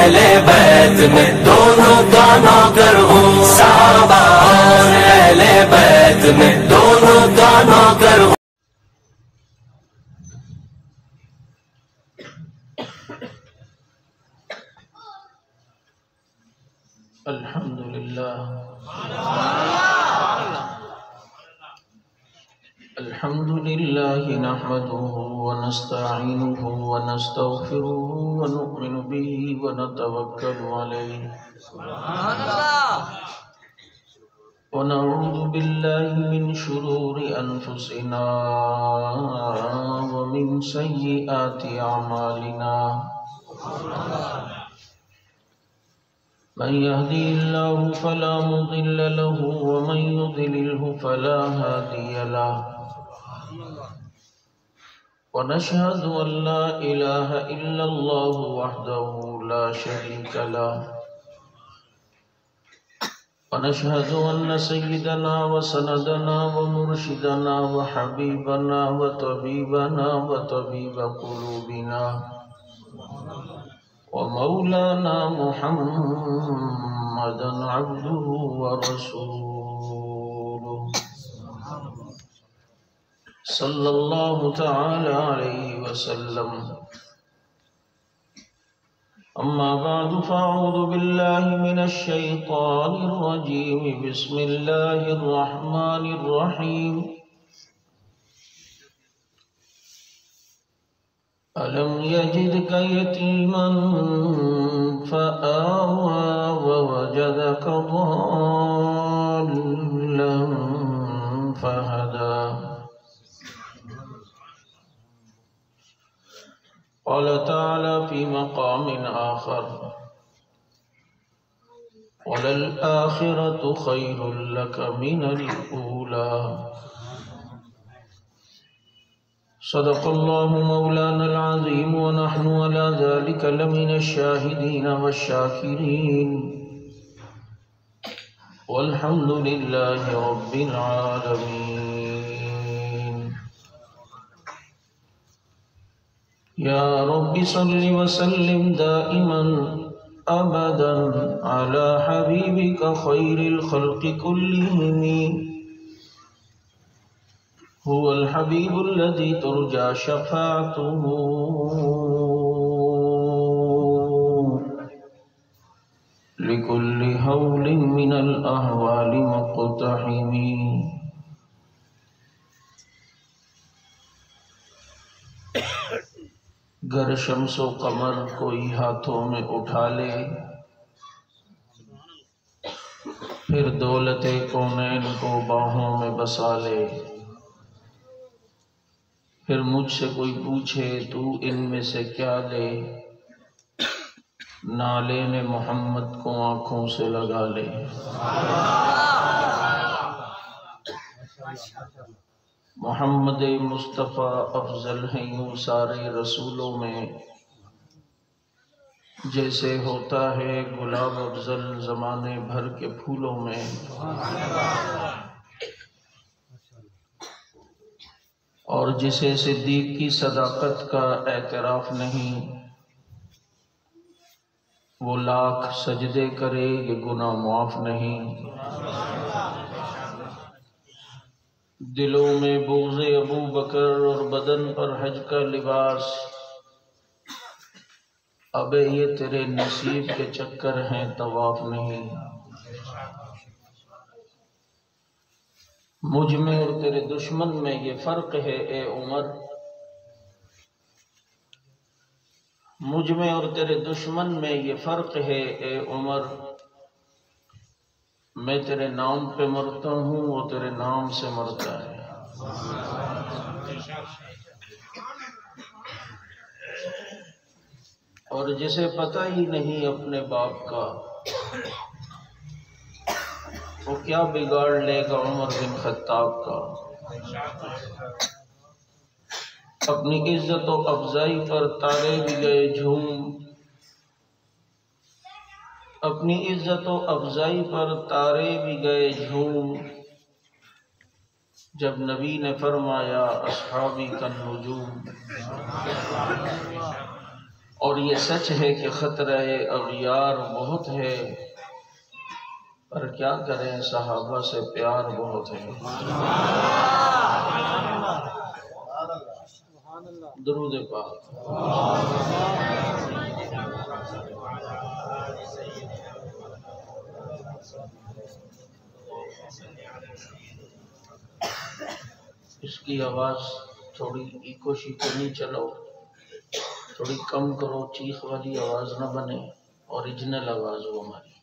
اہل بیت میں دونوں کا نوکر ہوں، صحابہ اور اہل بیت میں دونوں کا نوکر ہوں۔ الحمد لله نحمده ونستعينه ونستغفره ونؤمن به ونتوكل عليه ونعوذ بالله من شرور أنفسنا ومن سيئات أعمالنا من يهدي الله فلا مضل له ومن يضلله فلا هادي له ونشهد أن لا إله إلا الله وحده لا شريك له ونشهد أن سيدنا وسندنا ومرشدنا وحبيبنا وطبيبنا وطبيب قلوبنا ومولانا محمدا عبده ورسوله صلى الله تعالى عليه وسلم أما بعد فأعوذ بالله من الشيطان الرجيم بسم الله الرحمن الرحيم ألم يجدك يتيما فآوى ووجدك ضالا فهدى قال تعالى في مقام آخر وللآخرة خير لك من الأولى صدق الله مولانا العظيم ونحن على ذلك لمن الشاهدين والشاكرين والحمد لله رب العالمين يا رب صل وسلم دائما أبدا على حبيبك خير الخلق كلهم هو الحبيب الذي ترجى شفاعته لكل هول من الأهوال مقتحم گر شمس و قمر کوئی ہاتھوں میں اٹھا لے پھر دولت کونین کو باہوں میں بسا لے پھر مجھ سے کوئی پوچھے تو ان میں سے کیا لے نالین محمد کو آنکھوں سے لگا لے محمد مصطفیٰ افضل ہیں یوں سارے رسولوں میں جیسے ہوتا ہے گلاب افضل زمانے بھر کے پھولوں میں اور جسے صدیق کی صداقت کا اعتراف نہیں وہ لاکھ سجدے کرے یہ گناہ معاف نہیں دلوں میں بغض ابو بکر اور بدن پر حج کا لباس ابے یہ تیرے نصیب کے چکر ہیں طواف نہیں مجھ میں اور تیرے دشمن میں یہ فرق ہے اے عمر مجھ میں اور تیرے دشمن میں یہ فرق ہے اے عمر میں تیرے نام پہ مرتا ہوں وہ تیرے نام سے مرتا ہے اور جسے پتہ ہی نہیں اپنے باپ کا وہ کیا بگاڑ لے گا عمر بن خطاب کا اپنی عزت و افزائی پر تارے بھی گئے جھوم اپنی عزت و افزائی پر تارے بھی گئے جھوم جب نبی نے فرمایا اصحابی کا نجوم اور یہ سچ ہے کہ خطرہ اغیار بہت ہے، پر کیا کریں صحابہ سے پیار بہت ہے۔ درود پاک۔ اس کی آواز تھوڑی ایکو شیکو نہیں چلاؤ، تھوڑی کم کرو، چیخ والی آواز نہ بنے، اوریجنل آواز ہو ہماری۔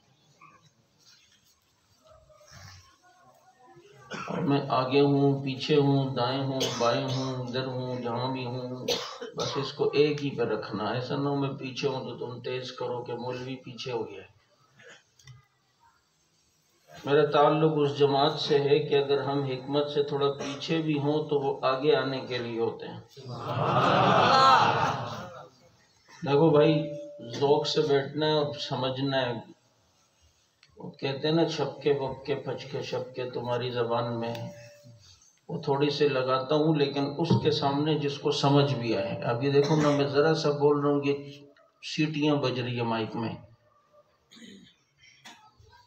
اور میں آگے ہوں، پیچھے ہوں، دائیں ہوں، بائیں ہوں، ادھر ہوں، جہاں بھی ہوں، بس اس کو ایک ہی پہ رکھنا۔ ایسا نہ ہو میں پیچھے ہوں تو تم تیز کرو کہ مولوی پیچھے ہو گیا۔ میرا تعلق اس جماعت سے ہے کہ اگر ہم حکمت سے تھوڑا پیچھے بھی ہوں تو وہ آگے آنے کے لیے ہوتے ہیں۔ دیکھو بھائی، ذوق سے بیٹھنا ہے اور سمجھنا ہے۔ وہ کہتے ہیں نا چھپکے وپکے پھچکے شپکے تمہاری زبان میں، وہ تھوڑی سی لگاتا ہوں لیکن اس کے سامنے جس کو سمجھ بھی آئے۔ اب یہ دیکھو نا، میں ذرا سا بول رہا ہوں، یہ سیٹیاں بج رہی ہے مائک میں،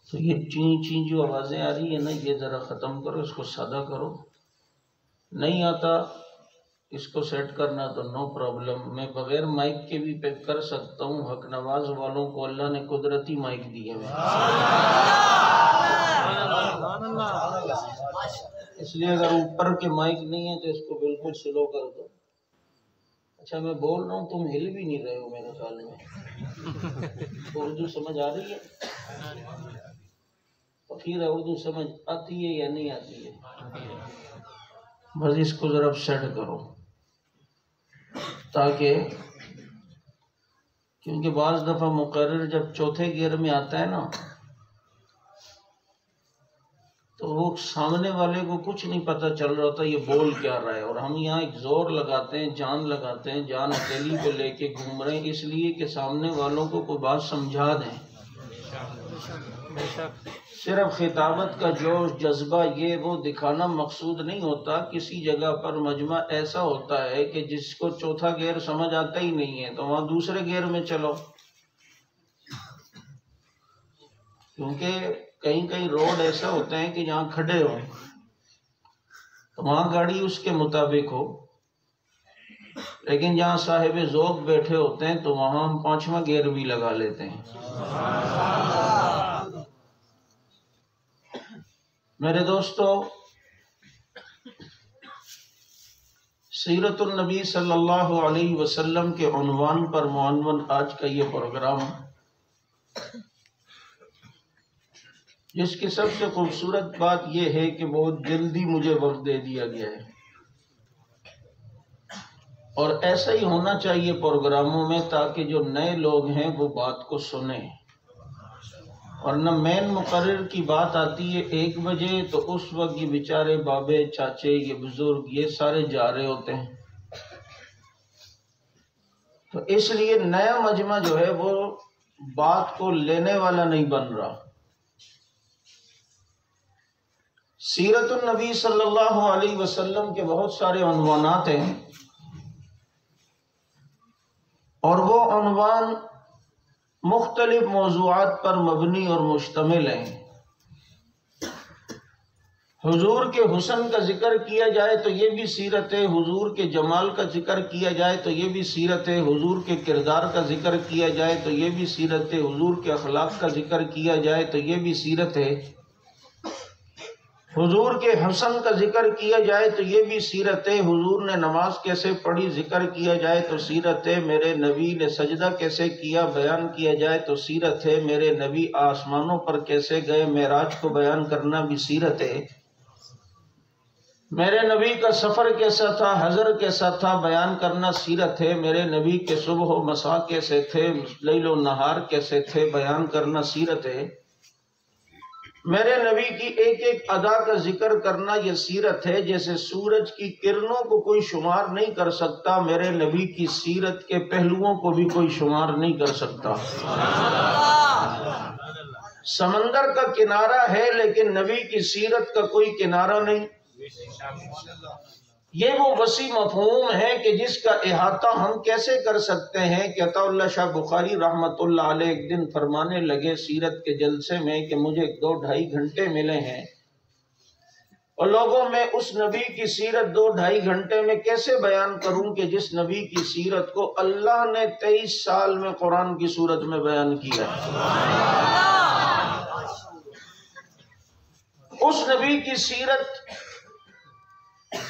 تو یہ چین چین جو آوازیں آ رہی ہے نا، یہ ذرا ختم کرو، اس کو سادہ کرو۔ نہیں آتا اس کو سیٹ کرنا تو نو پرابلم، میں بغیر مائک کے بھی پیک کر سکتا ہوں۔ حق نواز والوں کو اللہ نے قدرتی مائک دیے ہوئے، اس لیے اگر اوپر کے مائک نہیں ہے تو اس کو بالکل سلو کر دو۔ اچھا میں بول رہا ہوں، تم ہل بھی نہیں رہے ہو میرے خیال میں۔ اردو سمجھ آ رہی ہے؟ فقیر اردو سمجھ آتی ہے یا نہیں آتی ہے؟ بس اس کو ذرا سیٹ کرو، تاکہ کیونکہ بعض دفعہ مقرر جب چوتھے گیئر میں آتا ہے نا تو وہ سامنے والے کو کچھ نہیں پتہ چل رہا ہوتا یہ بول کیا رہا ہے، اور ہم یہاں ایک زور لگاتے ہیں، جان لگاتے ہیں، جان اکیلی پہ لے کے گھوم رہے ہیں، اس لیے کہ سامنے والوں کو کوئی بات سمجھا دیں۔ صرف خطابت کا جوش جذبہ یہ وہ دکھانا مقصود نہیں ہوتا۔ کسی جگہ پر مجمع ایسا ہوتا ہے کہ جس کو چوتھا گیئر سمجھ آتا ہی نہیں ہے تو وہاں دوسرے گیئر میں چلو، کیونکہ کہیں کہیں روڈ ایسا ہوتے ہیں کہ جہاں کھڑے ہو تو وہاں گاڑی اس کے مطابق ہو، لیکن جہاں صاحب ذوق بیٹھے ہوتے ہیں تو وہاں ہم پانچواں گیئر بھی لگا لیتے ہیں۔ میرے دوستو، سیرت النبی صلی اللہ علیہ وسلم کے عنوان پر معنون آج کا یہ پروگرام، جس کی سب سے خوبصورت بات یہ ہے کہ بہت جلدی مجھے وقت دے دیا گیا ہے، اور ایسا ہی ہونا چاہیے پروگراموں میں، تاکہ جو نئے لوگ ہیں وہ بات کو سنیں۔ ورنہ مین مقرر کی بات آتی ہے 1 بجے تو اس وقت یہ بیچارے بابے چاچے یہ بزرگ یہ سارے جا رہے ہوتے ہیں، تو اس لیے نیا مجمع جو ہے وہ بات کو لینے والا نہیں بن رہا۔ سیرت النبی صلی اللہ علیہ وسلم کے بہت سارے عنوانات ہیں، اور وہ عنوان مختلف موضوعات پر مبنی اور مشتمل ہیں۔ حضور کے حسن کا ذکر کیا جائے تو یہ بھی سیرت ہے، حضور کے جمال کا ذکر کیا جائے تو یہ بھی سیرت ہے، حضور کے کردار کا ذکر کیا جائے تو یہ بھی سیرت ہے، حضور کے اخلاق کا ذکر کیا جائے تو یہ بھی سیرت ہے، حضور کے حسن کا ذکر کیا جائے تو یہ بھی سیرت ہے، حضور نے نماز کیسے پڑھی ذکر کیا جائے تو سیرت ہے، میرے نبی نے سجدہ کیسے کیا بیان کیا جائے تو سیرت ہے، میرے نبی آسمانوں پر کیسے گئے معراج کو بیان کرنا بھی سیرت ہے، میرے نبی کا سفر کیسا تھا حضر کیسا تھا بیان کرنا سیرت ہے، میرے نبی کے صبح و مساء کیسے تھے لیل و نہار کیسے تھے بیان کرنا سیرت ہے، میرے نبی کی ایک ایک ادا کا ذکر کرنا یہ سیرت ہے۔ جیسے سورج کی کرنوں کو کوئی شمار نہیں کر سکتا، میرے نبی کی سیرت کے پہلوؤں کو بھی کوئی شمار نہیں کر سکتا۔ سمندر کا کنارہ ہے لیکن نبی کی سیرت کا کوئی کنارہ نہیں۔ یہ وہ وسیع مفہوم ہے کہ جس کا احاطہ ہم کیسے کر سکتے ہیں کہ عطا اللہ شاہ بخاری رحمت اللہ علیہ ایک دن فرمانے لگے سیرت کے جلسے میں کہ مجھے 2-2.5 گھنٹے ملے ہیں اور لوگوں میں اس نبی کی سیرت 2-2.5 گھنٹے میں کیسے بیان کروں کہ جس نبی کی سیرت کو اللہ نے 23 سال میں قرآن کی صورت میں بیان کیا ہے۔ اس نبی کی سیرت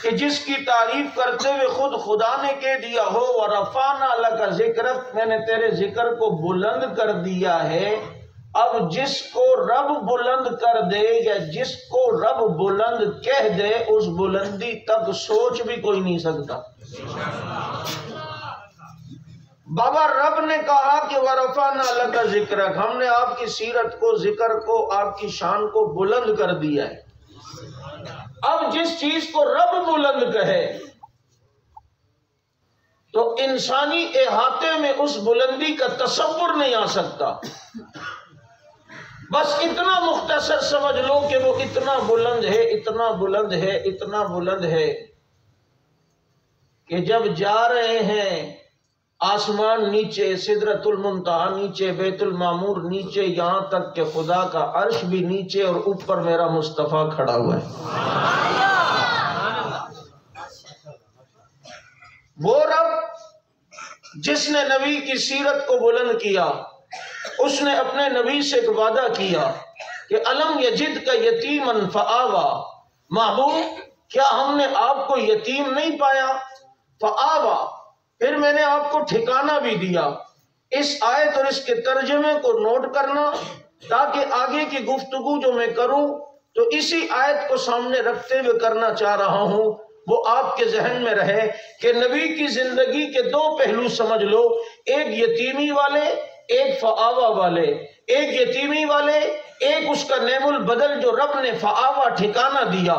کہ جس کی تعریف کرتے ہوئے خود خدا نے کہہ دیا ہو وَرَفَعْنَا لَكَ ذِكْرَكَ، میں نے تیرے ذکر کو بلند کر دیا ہے۔ اب جس کو رب بلند کر دے یا جس کو رب بلند کہہ دے اس بلندی تک سوچ بھی کوئی نہیں سکتا۔ بابا رب نے کہا کہ وَرَفَعْنَا لَكَ ذِكْرَكَ، ہم نے آپ کی سیرت کو، ذکر کو، آپ کی شان کو بلند کر دیا ہے۔ اب جس چیز کو رب بلند کہے تو انسانی احاطے میں اس بلندی کا تصور نہیں آ سکتا۔ بس اتنا مختصر سمجھ لو کہ وہ اتنا بلند ہے، اتنا بلند ہے، اتنا بلند ہے کہ جب جا رہے ہیں آسمان نیچے، سدرۃ المنتہا نیچے، بیت المعمور نیچے، یہاں تک کہ خدا کا عرش بھی نیچے اور اوپر میرا مصطفیٰ کھڑا ہوا ہے۔ وہ رب جس نے نبی کی سیرت کو بلند کیا، اس نے اپنے نبی سے ایک وعدہ کیا کہ الم یجدک یتیما فآویٰ، محبوب کیا ہم نے آپ کو یتیم نہیں پایا؟ فآویٰ، پھر میں نے آپ کو ٹھکانہ بھی دیا۔ اس آیت اور اس کے ترجمے کو نوٹ کرنا تاکہ آگے کی گفتگو جو میں کروں تو اسی آیت کو سامنے رکھتے ہوئے کرنا چاہ رہا ہوں، وہ آپ کے ذہن میں رہے کہ نبی کی زندگی کے 2 پہلو سمجھ لو، ایک یتیمی والے، ایک فآویٰ والے، ایک یتیمی والے، ایک اس کا نعم البدل جو رب نے فآویٰ ٹھکانہ دیا،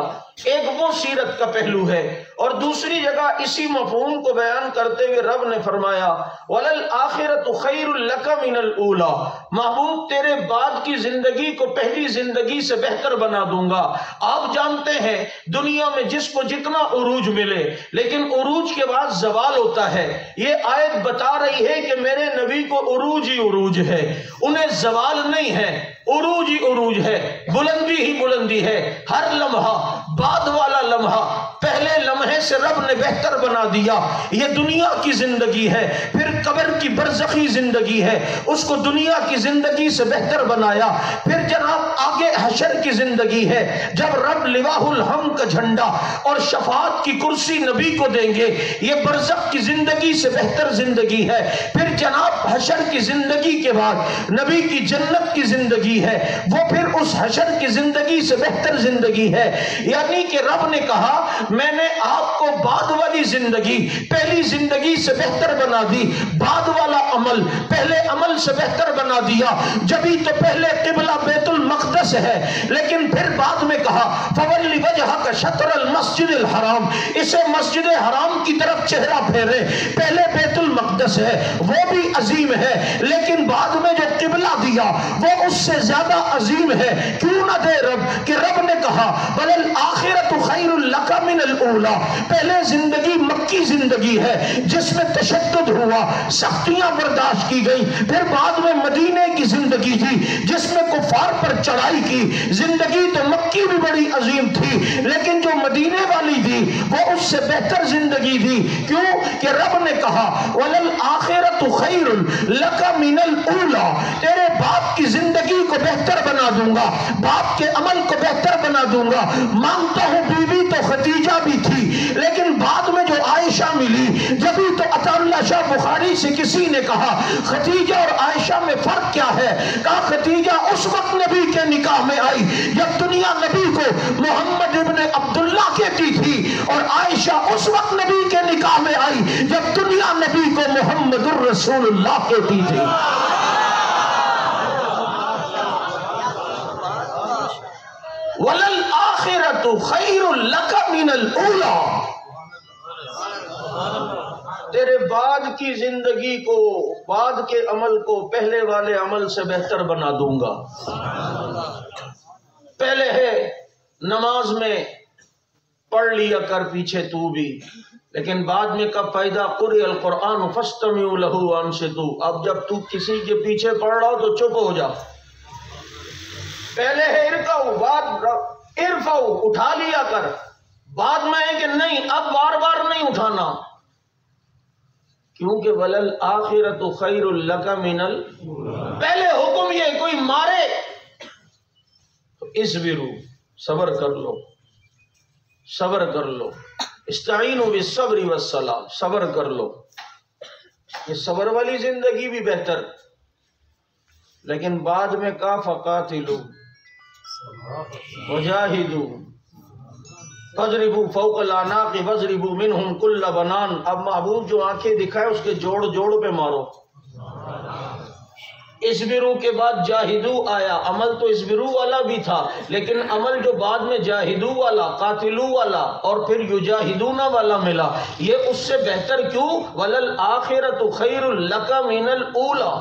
ایک وہ سیرت کا پہلو ہے۔ اور دوسری جگہ اسی مفہوم کو بیان کرتے ہوئے رب نے فرمایا وَلَلْآخِرَةُ خَيْرٌ لَكَ مِنَ الْأُولَى، محبوب تیرے بعد کی زندگی کو پہلی زندگی سے بہتر بنا دوں گا۔ آپ جانتے ہیں دنیا میں جس کو جتنا عروج ملے لیکن عروج کے بعد زوال ہوتا ہے، یہ آیت بتا رہی ہے کہ میرے نبی کو عروج ہی عروج ہے، انہیں زوال نہیں ہے، عروج ہی عروج ہے، بلندی ہی بلندی ہے۔ ہر لمحہ بعد والا لمحہ پہلے لمحے سے رب نے بہتر بنا دیا۔ یہ دنیا کی زندگی ہے، پھر قبر کی برزخی زندگی ہے، اس کو دنیا کی زندگی سے بہتر بنایا۔ پھر جناب آگے حشر کی زندگی ہے، جب رب لواء الحمد کا جھنڈا اور شفاعت کی کرسی نبی کو دیں گے، یہ برزخ کی زندگی سے بہتر زندگی ہے۔ پھر جناب حشر کی زندگی کے بعد نبی کی جنت کی زندگی ہے، وہ پھر اس حشر کی زندگی سے بہتر زندگی ہے۔ یعنی کہ رب نے کہا میں نے آپ کو بعد والی زندگی پہلی زندگی سے بہتر بنا دی، بعد والا عمل پہلے عمل سے بہتر بنا دیا۔ جبھی تو پہلے قبلہ بیت المقدس ہے، لیکن پھر بعد میں کہا فَوَلِّ وَجْهَكَ شَطْرَ الْمَسْجِدِ الْحَرَامِ، اسے مسجد حرام کی طرف چہرہ پھیرے۔ پہلے بیت المقدس ہے، وہ بھی عظیم ہے، لیکن بعد میں جو قبلہ دیا وہ اس سے زیادہ عظیم ہے۔ کیوں نہ دے رب کہ رب نے کہا وَلَلْآخِرَةُ خَيْرٌ لَكَ مِنَ الْأُولَى، پہلے زندگی مکی زندگی ہے جس میں تشدد ہوا، سختیاں برداشت کی گئی۔ پھر بعد میں مدینے کی زندگی تھی جس میں کفار پر چڑھائی کی۔ زندگی تو مکی بھی بڑی عظیم تھی، لیکن جو مدینے والی تھی وہ اس سے بہتر زندگی تھی۔ کیوں کہ رب نے کہا وَلَلْآخِرَةُ خَيْرٌ لَكَ مِنَ الْأُولَى، تیرے باپ کی زندگی کو بہتر بنا دوں گا، باپ کے عمل کو بہتر بنا دوں گا۔ مانتا ہوں بیوی تو خدیجہ بھی تھی، لیکن بعد میں جو عائشہ ملی، جبھی تو عطا اللہ شاہ بخاری سے کسی نے کہا خدیجہ اور عائشہ میں فرق کیا ہے؟ کہا خدیجہ اس وقت نبی کے نکاح میں آئی جب دنیا نبی کو محمد ابن عبداللہ کہتی تھی، اور عائشہ اس وقت نبی کے نکاح میں آئی جب دنیا نبی کو محمد الرسول اللہ کہتی تھی۔ وَلَلْآخِرَةُ خَيْرٌ لَكَ مِنَ الْأُولَى، تیرے بعد کی زندگی کو، بعد کے عمل کو پہلے والے عمل سے بہتر بنا دوں گا۔ پہلے ہے نماز میں پڑھ لیا کر پیچھے تو بھی، لیکن بعد میں کب پیدا قرئ القرآن فاستمعوا لہ وانصتوا، اب جب تو کسی کے پیچھے پڑھ رہا ہو تو چپ ہو جا. پہلے ہے ارکعوا، بعد ارفعوا، اٹھا لیا کر، بعد میں ہے کہ نہیں اب بار بار نہیں اٹھانا، کیونکہ وَلَلْآخِرَةُ خَيْرٌ لَكَ مِنَ پہلے حکم یہ کوئی مارے تو اصبروا، صبر کر لو، صبر کر لو، استعینوا بالصبر والصلاۃ، صبر کر لو. یہ صبر والی زندگی بھی بہتر. لیکن بعد میں کا فقاتلوا وجاہدوا فضربوا فوق الاعناق واضربوا منهم كل بنان. اب محبوب جو آنکھیں دکھائے اس کے جوڑ جوڑ پہ مارو. اسبرو کے بعد جاہدو آیا، عمل تو اسبرو والا بھی تھا، لیکن عمل جو بعد میں جاہدو والا، قاتلو والا اور پھر یجاہدون والا ملا، یہ اس سے بہتر کیوں؟ وَلَلْآخِرَةُ خَيْرٌ لَكَ مِنَ الْأُولَى.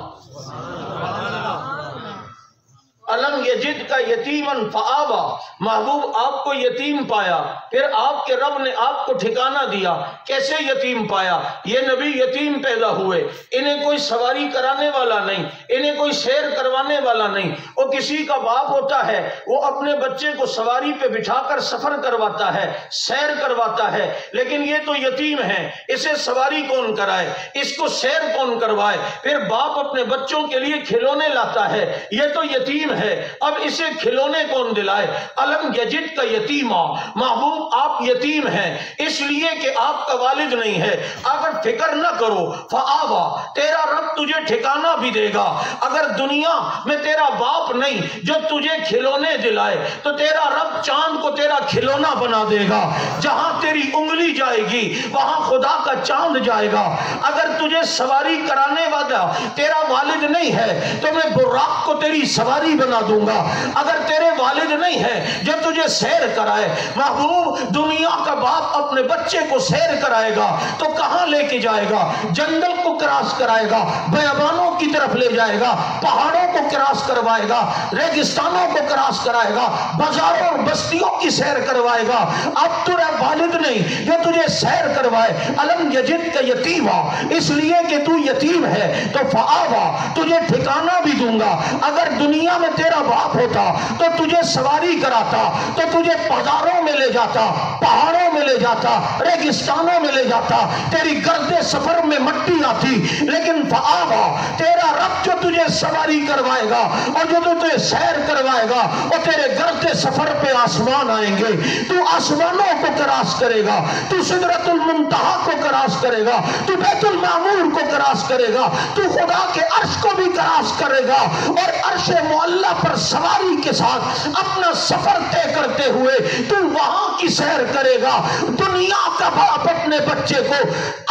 الم یجد کا یتیمن فآوا، محبوب آپ کو یتیم پایا، پھر آپ کے رب نے آپ کو ٹھکانہ دیا. کیسے یتیم پایا؟ یہ نبی یتیم پیدا ہوئے، انہیں کوئی سواری کرانے والا نہیں، انہیں کوئی سیر کروانے والا نہیں. وہ کسی کا باپ ہوتا ہے، وہ اپنے بچے کو سواری پہ بٹھا کر سفر کرواتا ہے، سیر کرواتا ہے، لیکن یہ تو یتیم ہے، اسے سواری کون کرائے، اس کو سیر کون کروائے؟ پھر باپ اپنے بچوں کے لیے کھلونے لاتا ہے، یہ تو یتیم ہے، اب اسے کھلونے کون دلائے؟ الم یجد کا یتیما، محبوب آپ یتیم ہیں اس لیے کہ آپ کا والد نہیں ہے. اگر فکر نہ کرو فآوا، تیرا رب تجھے ٹھکانہ بھی دے گا. اگر دنیا میں تیرا باپ نہیں جو تجھے کھلونے دلائے تو تیرا رب چاند کو تیرا کھلونا بنا دے گا. جہاں تیری انگلی جائے گی وہاں خدا کا چاند جائے گا. اگر تجھے سواری کرانے والا تیرا والد نہیں ہے تو میں براق کو تیری سواری بنا دوں گا. اگر تیرے والد نہیں ہے جو تجھے سیر کرائے، محبوب دنیا کا باپ اپنے بچے کو سیر کرائے گا تو کہاں لے کے جائے گا؟ جنگل کو کراس کرائے گا، بیابانوں کی طرف لے جائے گا، پہاڑوں کو کراس کروائے گا، ریگستانوں کو کراس کرائے گا، بازاروں اور بستیوں کی سیر کروائے گا. اب تیرا والد نہیں جو تجھے سیر کروائے. الم یجد کا یتیما، اس لیے کہ تو یتیم ہے تو فآوا، تجھے ٹھکانہ بھی دوں گا. اگر دنیا میں تیرا باپ ہوتا تو تجھے سواری کراتا، تو تجھے بازاروں میں لے جاتا، پہاڑوں میں لے جاتا، ریگستانوں میں لے جاتا، تیری گرد سفر میں مٹی آتی. لیکن فآوا، تیرا رب جو تجھے سواری کروائے گا اور جو تجھے سیر کروائے گا، اور تیرے گرد سفر پہ آسمان آئیں گے، تو آسمانوں کو کراس کرے گا، تو سدرۃ المنتہا کو کراس کرے گا، تو بیت المعمور کو کراس کرے گا، تو خدا کے عرش کو بھی کراس کرے گا، اور عرش معلی پر سواری کے ساتھ اپنا سفر طے کرتے ہوئے تو وہاں کی سیر کرے گا. دنیا کا باپ اپنے بچے کو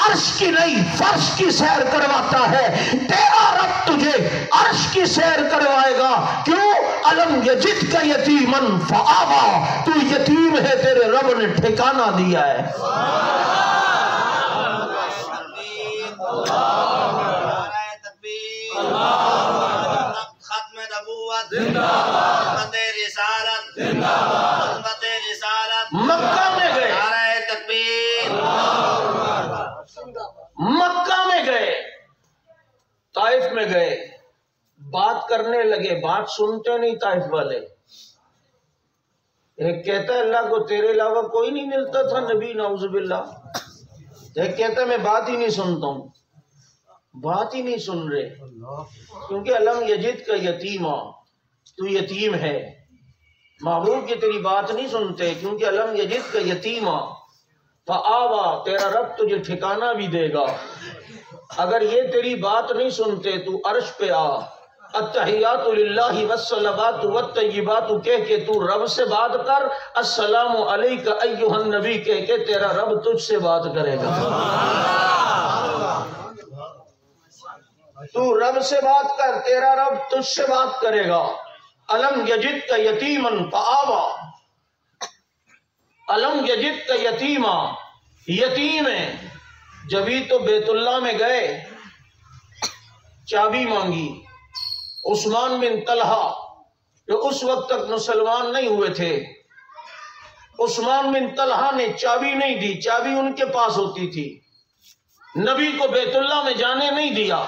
عرش کی نہیں فرش کی سیر کرواتا ہے، تیرا رب تجھے عرش کی سیر کروائے گا. کیوں؟ الم یجد کا یتیمن فآوا، تو یتیم ہے، تیرے رب نے ٹھکانہ دیا ہے. مکہ میں گئے، مکہ میں گئے، طائف میں گئے، بات کرنے لگے، بات سنتے نہیں طائف والے. ایک کہتا ہے اللہ کو تیرے علاوہ کوئی نہیں ملتا تھا نبی، نعوذ باللہ. ایک کہتا ہے میں بات ہی نہیں سنتا ہوں. بات ہی نہیں سن رہے کیونکہ الم یجد کا یتیما، تو یتیم ہے. محبوب کی تیری بات نہیں سنتے کیونکہ الم یجد کا یتیما فآوا، تیرا رب تجھے ٹھکانہ بھی دے گا. اگر یہ تیری بات نہیں سنتے تو عرش پہ آ، التحیات للہ والصلوات والطیبات کہہ کے تو رب سے بات کر. السلام علیک ایھا النبی کہہ کے تیرا رب تجھ سے بات کرے گا. تو رب سے بات کر، تیرا رب تجھ سے بات کرے گا. الم یجد کا یتیمن فآوا، الم یجد کا یتیما، یتیم ہے. جبھی تو بیت اللہ میں گئے، چابی مانگی. عثمان بن طلحہ جو اس وقت تک مسلمان نہیں ہوئے تھے، عثمان بن طلحہ نے چابی نہیں دی، چابی ان کے پاس ہوتی تھی، نبی کو بیت اللہ میں جانے نہیں دیا۔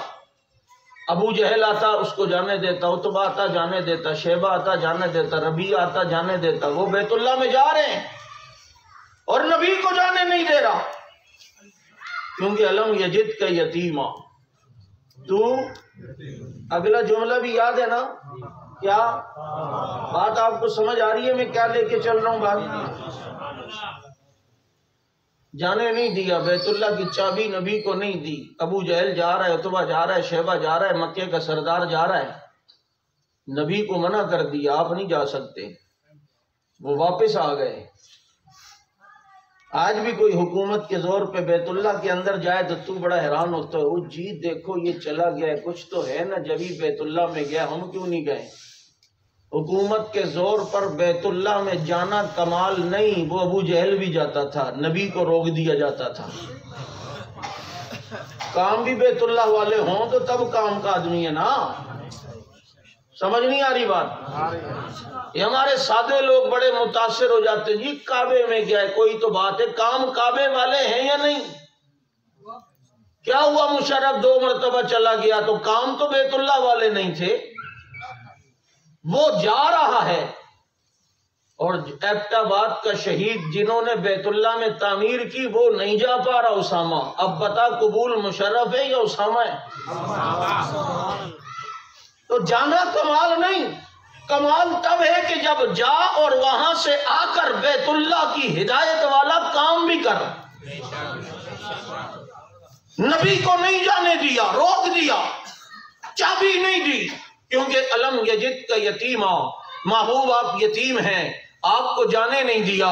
ابو جہل آتا اس کو جانے دیتا، عتبہ آتا جانے دیتا، شیبہ آتا جانے دیتا، ربیعہ آتا جانے دیتا، وہ بیت اللہ میں جا رہے ہیں اور نبی کو جانے نہیں دے رہا، کیونکہ علم یجد کا یتیمہ۔ تو اگلا جملہ بھی یاد ہے نا؟ کیا بات آپ کو سمجھ آ رہی ہے میں کیا لے کے چل رہا ہوں؟ بات جانے نہیں دیا، بیت اللہ کی چابی نبی کو نہیں دی۔ ابو جہل جا رہا ہے، عتبہ جا رہا ہے، شیبہ جا رہا ہے، مکے کا سردار جا رہا ہے، نبی کو منع کر دیا آپ نہیں جا سکتے، وہ واپس آ گئے۔ آج بھی کوئی حکومت کے زور پہ بیت اللہ کے اندر جائے تو بڑا حیران ہوتا ہے، او جی دیکھو یہ چلا گیا ہے، کچھ تو ہے نا، جب ہی بیت اللہ میں گیا ہم کیوں نہیں گئے؟ حکومت کے زور پر بیت اللہ میں جانا کمال نہیں، وہ ابو جہل بھی جاتا تھا، نبی کو روک دیا جاتا تھا۔ کام بھی بیت اللہ والے ہوں تو تب کام کا آدمی ہے نا، سمجھ نہیں آ رہی بات؟ یہ ہمارے سادے لوگ بڑے متاثر ہو جاتے ہیں، جی کعبے میں گیا ہے، کوئی تو بات ہے، کام کعبے والے ہیں یا نہیں؟ کیا ہوا مشرف 2 مرتبہ چلا گیا تو کام تو بیت اللہ والے نہیں تھے، وہ جا رہا ہے۔ اور ایبٹ آباد کا شہید جنہوں نے بیت اللہ میں تعمیر کی وہ نہیں جا پا رہا اسامہ، اب بتا قبول مشرف ہے یا اسامہ ہے؟ تو جانا کمال نہیں، کمال تب ہے کہ جب جا اور وہاں سے آ کر بیت اللہ کی ہدایت والا کام بھی کر۔ نبی کو نہیں جانے دیا، روک دیا، چابی نہیں دی، کیونکہ علم یجد کا یتیمہ، محبوب آپ یتیم ہیں، آپ کو جانے نہیں دیا۔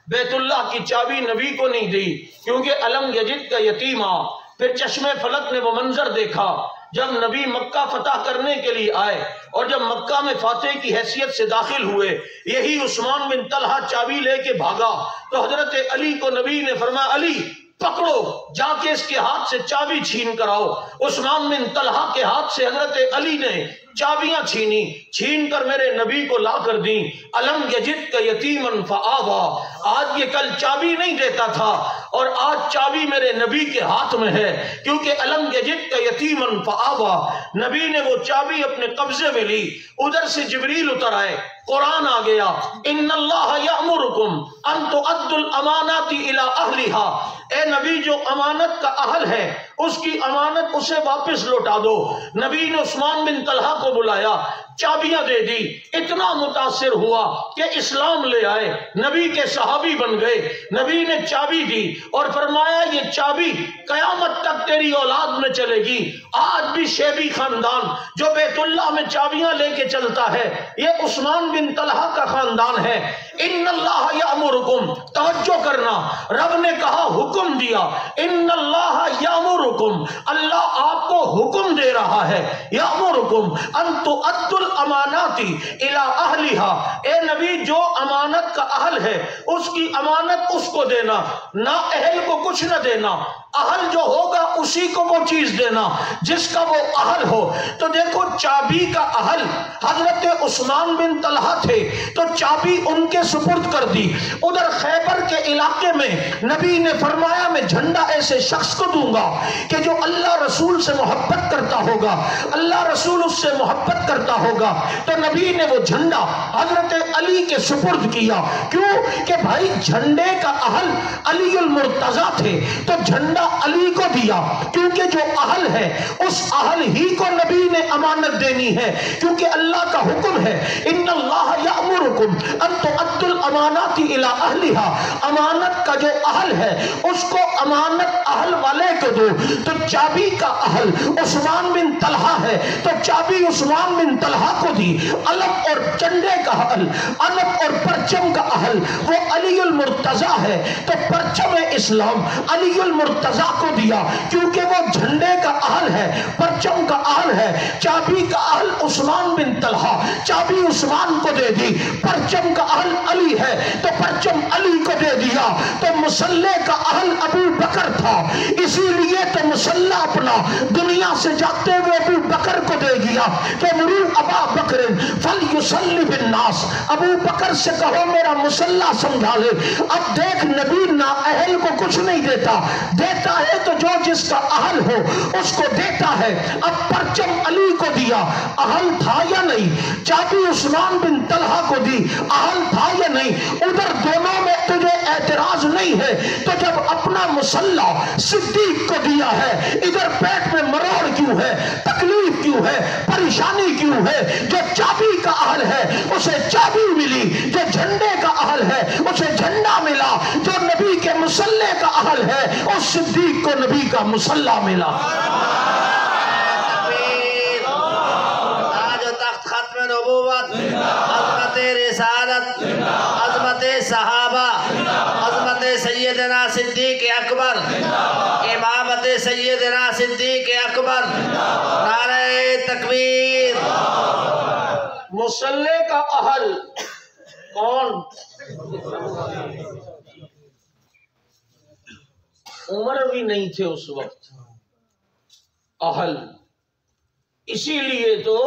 بیت اللہ کی چابی نبی کو نہیں دی کیونکہ علم یجد کا یتیمہ۔ پھر چشمے فلک نے وہ منظر دیکھا جب نبی مکہ فتح کرنے کے لیے آئے اور جب مکہ میں فاتح کی حیثیت سے داخل ہوئے، یہی عثمان بن طلحہ چابی لے کے بھاگا تو حضرت علی کو نبی نے فرمایا علی پکڑو، جا کے اس کے ہاتھ سے چابی چھین کر آؤ۔ عثمان بن طلحہ کے ہاتھ سے حضرت علی نے چابیاں چھین کر میرے نبی کو لا کر دیں۔ علم یجد کا یتیمن فآوا، آج یہ کل چابی نہیں دیتا تھا اور آج چابی میرے نبی کے ہاتھ میں ہے، کیونکہ علم یجد کا یتیمن فآوا، نبی نے وہ چابی اپنے قبضے میں لی۔ ادھر سے جبریل اتر آئے، قرآن آ گیا، ان اللہ یأمرکم ان تؤدوا الامانات الی اہلھا، اے نبی جو امانت کا اہل ہے اس کی امانت اسے واپس لوٹا دو۔ نبی نے عثمان بن طلحہ کو بلایا، چابیاں دے دی، اتنا متاثر ہوا کہ اسلام لے آئے، نبی کے صحابی بن گئے۔ نبی نے چابی دی اور فرمایا یہ چابی قیامت تک تیری اولاد میں چلے گی۔ آج بھی شیبی خاندان جو بیت اللہ میں چابیاں لے کے چلتا ہے یہ عثمان بن طلحہ کا خاندان ہے۔ ان اللہ یامرکم، توجہ کرنا، رب نے کہا حکم دیا، ان اللہ یامرکم، اللہ آپ کو حکم دے رہا ہے، یامرکم ان تؤدوا الامانات الی اہلھا، اے نبی جو امانت کا اہل ہے اس کی امانت اس کو دینا، نہ اہل کو کچھ نہ دینا، اہل جو ہوگا اسی کو وہ چیز دینا جس کا وہ اہل ہو۔ تو دیکھو چابی کا اہل حضرت عثمان بن طلحہ تھے تو چابی ان کے سپرد کر دی۔ ادھر خیبر کے علاقے میں نبی نے فرمایا میں جھنڈا ایسے شخص کو دوں گا کہ جو اللہ رسول سے محبت کرتا ہوگا، اللہ رسول اس سے محبت کرتا ہوگا۔ تو نبی نے وہ جھنڈا حضرت علی کے سپرد کیا، کیوں کہ بھائی جھنڈے کا اہل علی المرتضیٰ تھے تو جھنڈا علی کو دیا، کیونکہ جو اہل ہے اس اہل ہی کو نبی نے امانت دینی ہے، کیونکہ اللہ کا حکم ہے ان اللہ یأمرکم ان تؤدوا الامانات الی اہلھا، امانت کا جو اہل ہے اس کو امانت اہل والے کو دو۔ تو چابی کا اہل عثمان بن طلحہ ہے تو چابی عثمان بن طلحہ کو دی۔ علم اور جھنڈے کا اہل، علم اور پرچم کا اہل وہ علی المرتضیٰ ہے تو پرچم اسلام علی المرتضیٰ کو دیا، کیونکہ وہ جھنڈے کا اہل ہے، پرچم کا اہل ہے۔ چابی کا اہل عثمان بن طلحہ، چابی عثمان کو دے دی۔ پرچم کا اہل علی ہے تو پرچم علی کو دے دیا، تو مسلح کا اہل ابو بکر تھا، اسی لیے تو مسلح اپنا دنیا سے جاتے ہوئے ابو بکر کو دے گیا کہ مرو ابا بکر فلیصلی بالناس، ابو بکر سے کہو میرا مسلح سمجھا لے۔ اب دیکھ نبی نا اہل کو کچھ نہیں دیتا، دیتا ہے تو جو جس کا اہل ہو اس کو دیتا ہے۔ اب پرچم علی کو دیا، اہل تھا یا نہیں؟ چابی عثمان بن طلحہ کو دی، اہل تھا یا نہیں؟ ادھر دونوں میں تجھے اعتراض نہیں ہے تو جب اپنا مسلح صدیق کو دیا ہے، ادھر پیٹ میں مروڑ کیوں ہے، تکلیف کیوں ہے، پریشانی کیوں ہے؟ جو چابی کا اہل ہے اسے چابی ملی، جو جھنڈے کا اہل ہے اسے جھنڈا ملا، جو نبی کے مسلح کا اہل ہے اس صدیق کو نبی کا مسلح ملا۔ تاج و تخت ختم نبوت، عظمت رسالت، عظمت صحابہ، عظمت سیدنا صدیق اکبر، امامت سیدنا صدیق اکبر، نعرہ تکبیر۔ مسلح کا اہل کون؟ عمر بھی نہیں تھے اس وقت اہل، اسی لیے تو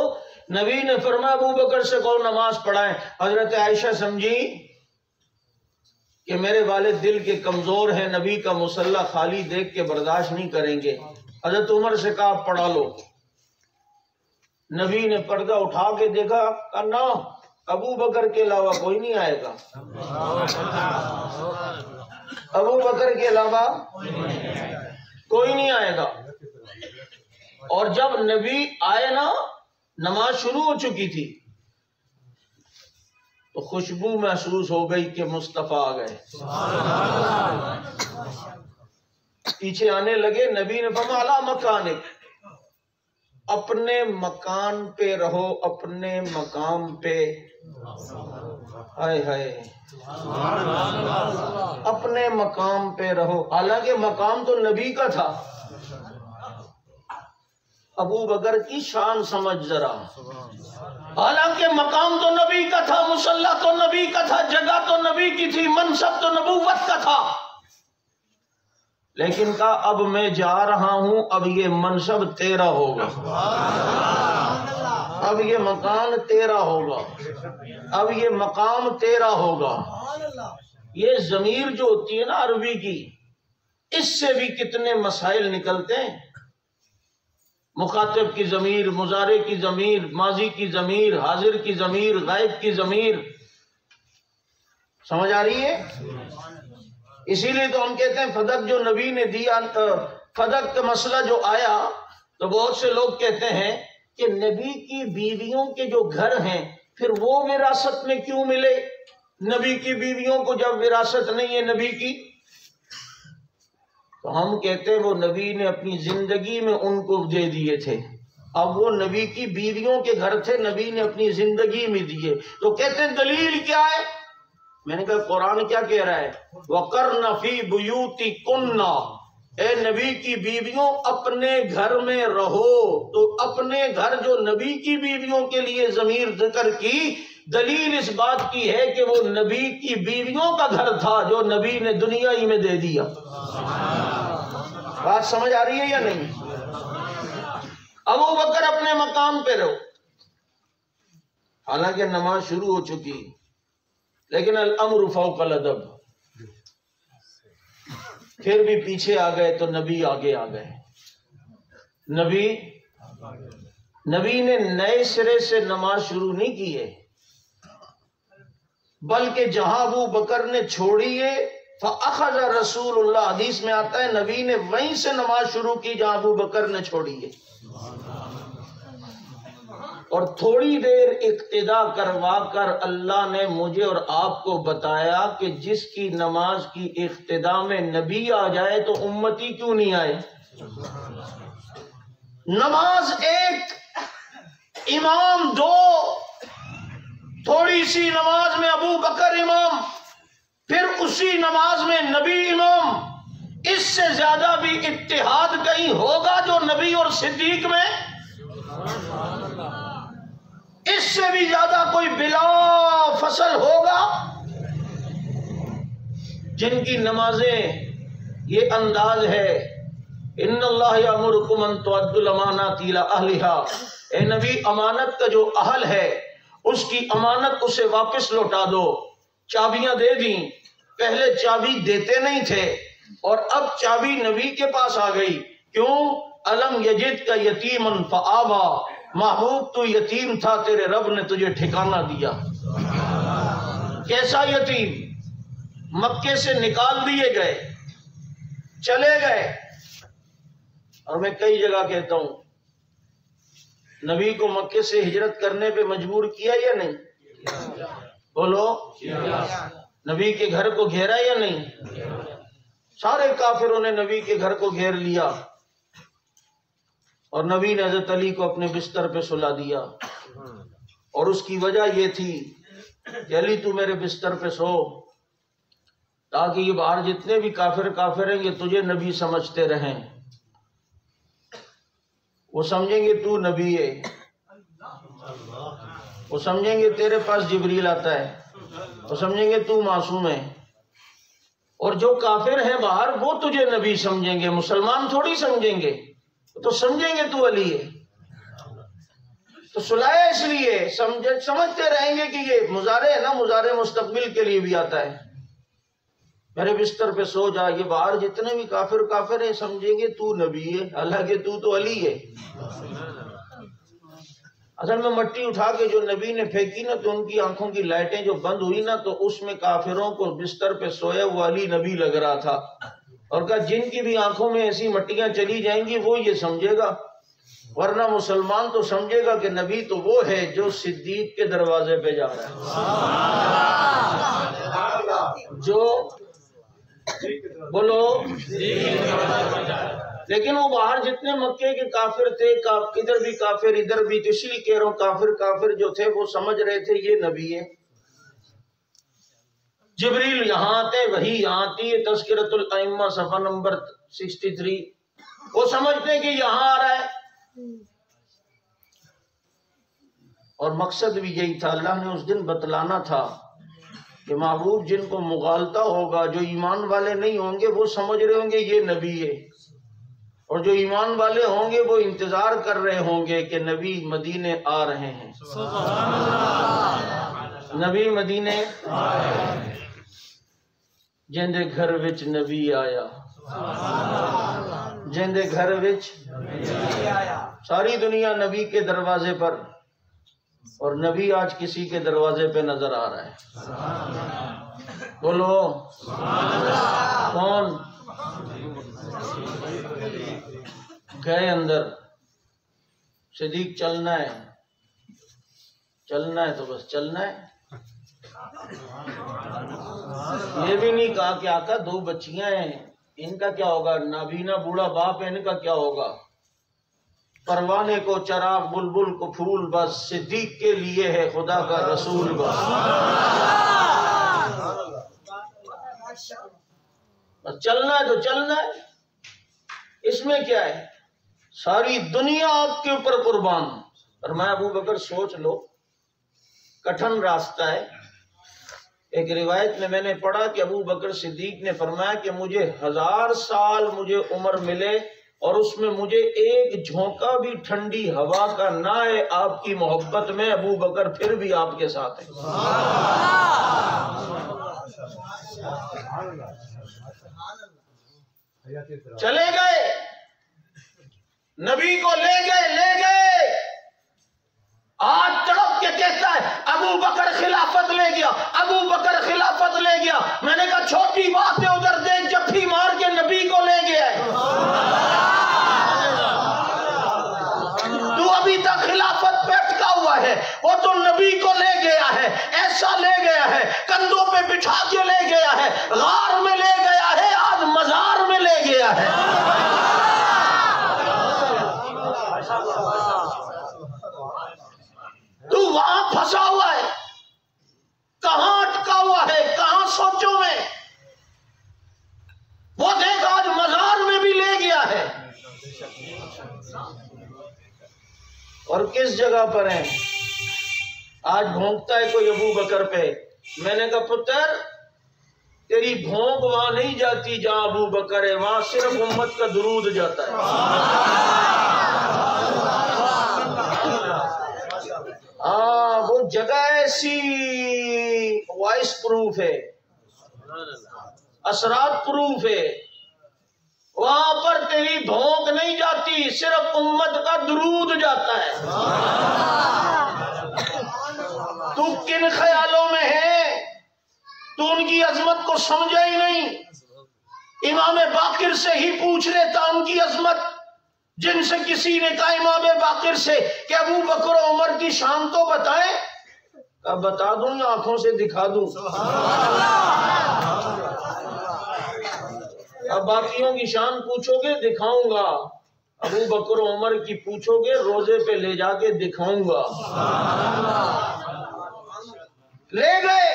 نبی نے فرمایا ابو بکر سے کہو نماز پڑھائیں۔ حضرت عائشہ سمجھی کہ میرے والد دل کے کمزور ہیں، نبی کا مسلح خالی دیکھ کے برداشت نہیں کریں گے، حضرت عمر سے کہا پڑھا لو۔ نبی نے پردہ اٹھا کے دیکھا، کہا نہ، ابو بکر کے علاوہ کوئی نہیں آئے گا، ابو بکر کے علاوہ کوئی نہیں آئے گا۔ اور جب نبی آئے نا، نماز شروع ہو چکی تھی تو خوشبو محسوس ہو گئی کہ مصطفیٰ آ گئے۔ پیچھے آنے لگے، نبی نے فرمایا اعلیٰ مکانک، اپنے مکان پہ رہو، اپنے مقام پہ، ہائے ہائے، اپنے مقام پہ رہو۔ حالانکہ مقام تو نبی کا تھا، ابو بکر کی شان سمجھ ذرا، حالانکہ مقام تو نبی کا تھا، مصلح تو نبی کا تھا، جگہ تو نبی کی تھی، منصب تو نبوت کا تھا، لیکن کہا اب میں جا رہا ہوں، اب یہ منصب تیرا ہوگا، اب یہ مکان تیرا ہوگا، اب یہ مقام تیرا ہوگا۔ یہ ضمیر جو ہوتی ہے نا عربی کی، اس سے بھی کتنے مسائل نکلتے ہیں۔ مخاطب کی ضمیر، مضارع کی ضمیر، ماضی کی ضمیر، حاضر کی ضمیر، غائب کی ضمیر، سمجھ آ رہی ہے؟ اسی لیے تو ہم کہتے ہیں فدق جو نبی نے دیا، فدق کا مسئلہ جو آیا تو بہت سے لوگ کہتے ہیں کہ نبی کی بیویوں کے جو گھر ہیں پھر وہ وراثت میں کیوں ملے؟ نبی کی بیویوں کو جب وراثت نہیں ہے نبی کی، تو ہم کہتے ہیں وہ نبی نے اپنی زندگی میں ان کو دے دیے تھے، اب وہ نبی کی بیویوں کے گھر تھے، نبی نے اپنی زندگی میں دیے، تو کہتے ہیں دلیل کیا ہے؟ میں نے کہا قرآن کیا کہہ رہا ہے؟ وَقَرْنَ فِي بُيُوتِكُنَّ، اے نبی کی بیویوں اپنے گھر میں رہو۔ تو اپنے گھر جو نبی کی بیویوں کے لیے ضمیر ذکر کی، دلیل اس بات کی ہے کہ وہ نبی کی بیویوں کا گھر تھا جو نبی نے دنیا ہی میں دے دیا۔ بات سمجھ آ رہی ہے یا نہیں؟ ابو بکر اپنے مقام پہ رہو، حالانکہ نماز شروع ہو چکی، لیکن الامر فوق الادب، پھر بھی پیچھے آ گئے تو نبی آگے آ گئے۔ نبی نے نئے سرے سے نماز شروع نہیں کی ہے، بلکہ جہاں ابو بکر نے چھوڑی ہے فَأَخَذَ رسول اللہ، حدیث میں آتا ہے نبی نے وہیں سے نماز شروع کی جہاں ابو بکر نے چھوڑی ہے، اور تھوڑی دیر اقتدا کروا کر اللہ نے مجھے اور آپ کو بتایا کہ جس کی نماز کی اقتدا میں نبی آ جائے تو امتی کیوں نہیں آئے؟ نماز ایک، امام دو، تھوڑی سی نماز میں ابو بکر امام، پھر اسی نماز میں نبی امام، اس سے زیادہ بھی اتحاد کہیں ہوگا جو نبی اور صدیق میں؟ سے بھی زیادہ کوئی بلا فصل ہوگا جن کی نمازیں یہ انداز ہے، ان اللہ یامرکم ان تؤدوا الامانات الی اہلھا، اے نبی امانت کا جو اہل ہے اس کی امانت اسے واپس لوٹا دو۔ چابیاں دے دیں، پہلے چابی دیتے نہیں تھے اور اب چابی نبی کے پاس آ گئی۔ کیوں؟ الم یجد کا یتیما فآویٰ، محبوب تو یتیم تھا، تیرے رب نے تجھے ٹھکانہ دیا۔ کیسا یتیم؟ مکے سے نکال دیے گئے، چلے گئے۔ اور میں کئی جگہ کہتا ہوں نبی کو مکے سے ہجرت کرنے پہ مجبور کیا یا نہیں؟ بولو، نبی کے گھر کو گھیرا یا نہیں؟ سارے کافروں نے نبی کے گھر کو گھیر لیا اور نبی نے حضرت علی کو اپنے بستر پہ سلا دیا، اور اس کی وجہ یہ تھی کہ علی تو میرے بستر پہ سو، تاکہ یہ باہر جتنے بھی کافر ہیں یہ تجھے نبی سمجھتے رہیں، وہ سمجھیں گے تو نبی ہے، وہ سمجھیں گے تیرے پاس جبریل آتا ہے، وہ سمجھیں گے تو معصوم ہے، اور جو کافر ہیں باہر وہ تجھے نبی سمجھیں گے، مسلمان تھوڑی سمجھیں گے، تو سمجھیں گے تو علی ہے۔ تو سلایا اس لیے سمجھتے رہیں گے کہ یہ مضارع ہے نا، مضارع مستقبل کے لیے بھی آتا ہے، میرے بستر پہ سو جا، یہ باہر جتنے بھی کافر ہیں سمجھیں گے تو نبی ہے، حالانکہ تو علی ہے۔ اصل میں مٹی اٹھا کے جو نبی نے پھینکی نا تو ان کی آنکھوں کی لائٹیں جو بند ہوئی نا تو اس میں کافروں کو بستر پہ سویا وہ علی نبی لگ رہا تھا، اور کہا جن کی بھی آنکھوں میں ایسی مٹیاں چلی جائیں گی وہ یہ سمجھے گا، ورنہ مسلمان تو سمجھے گا کہ نبی تو وہ ہے جو صدیق کے دروازے پہ جا رہا ہے، جو بولو، لیکن وہ باہر جتنے مکے کے کافر تھے، ادھر بھی کافر ادھر بھی، تو اس لیے کہہ رہا ہوں کافر جو تھے وہ سمجھ رہے تھے یہ نبی ہے۔ جبریل یہاں آتے، وہی یہاں آتی ہے، تذکرۃ الائمہ صفحہ نمبر 63، وہ سمجھتے ہیں کہ یہاں آ رہا ہے، اور مقصد بھی یہی تھا، اللہ نے اس دن بتلانا تھا کہ محبوب جن کو مغالطہ ہوگا، جو ایمان والے نہیں ہوں گے وہ سمجھ رہے ہوں گے یہ نبی ہے، اور جو ایمان والے ہوں گے وہ انتظار کر رہے ہوں گے کہ نبی مدینے آ رہے ہیں، نبی مدینے جندے گھر وچ نبی آیا، جندے گھر وچ ساری دنیا نبی کے دروازے پر، اور نبی آج کسی کے دروازے پہ نظر آ رہا ہے، بولو کون؟ گئے اندر، صدیق چلنا ہے تو بس چلنا ہے، یہ بھی نہیں کہا کہ آقا 2 بچیاں ہیں ان کا کیا ہوگا، نابینا بوڑھا باپ ہے ان کا کیا ہوگا، پروانے کو چراغ بلبل کو پھول، بس صدیق کے لیے ہے خدا کا رسول، بس چلنا ہے تو چلنا ہے، اس میں کیا ہے، ساری دنیا آپ کے اوپر قربان۔ فرمایا ابو بکر سوچ لو، کٹھن راستہ ہے۔ ایک روایت میں نے پڑھا کہ ابو بکر صدیق نے فرمایا کہ مجھے 1000 سال مجھے عمر ملے اور اس میں مجھے ایک جھونکا بھی ٹھنڈی ہوا کا نہ ہے، آپ کی محبت میں ابو بکر پھر بھی آپ کے ساتھ ہے۔ چلے گئے، نبی کو لے گئے، آج تڑپ کے کہتا ہے ابو بکر خلافت لے گیا، ابو بکر خلافت لے گیا۔ میں نے کہا چھوٹی بات ہے، ادھر دیکھ جفی مار کے نبی کو لے گیا ہے، تو ابھی تک خلافت پہ اٹکا ہوا ہے، وہ تو نبی کو لے گیا ہے، ایسا لے گیا ہے، کندھوں پہ بٹھا کے لے گیا ہے، غار میں لے گیا ہے، آج مزار میں لے گیا ہے۔ تو وہاں پھنسا ہوا ہے، کہاں اٹکا ہوا ہے، کہاں سوچوں میں، وہ دیکھ آج مزار میں بھی لے گیا ہے، اور کس جگہ پر ہیں؟ آج بھونکتا ہے کوئی ابو بکر پہ. میں نے کہا پتر تیری بھونک وہاں نہیں جاتی جہاں ابو بکر ہے، وہاں صرف امت کا درود جاتا ہے. ہاں وہ جگہ ایسی وائس پروف ہے، اثرات پروف ہے، وہاں پر تیری بھونک نہیں جاتی، صرف امت کا درود جاتا ہے. تو کن خیالوں میں ہے؟ تو ان کی عظمت کو سمجھا ہی نہیں. امام باقر سے ہی پوچھ لیتا ان کی عظمت. جن سے کسی نے کہا امام باقر سے کہ ابو بکر و عمر کی شان تو بتائیں، اب بتا دوں یا آنکھوں سے دکھا دوں؟ اب باقیوں کی شان پوچھو گے دکھاؤں گا، ابو بکر و عمر کی پوچھو گے روزے پہ لے جا کے دکھاؤں گا. لے گئے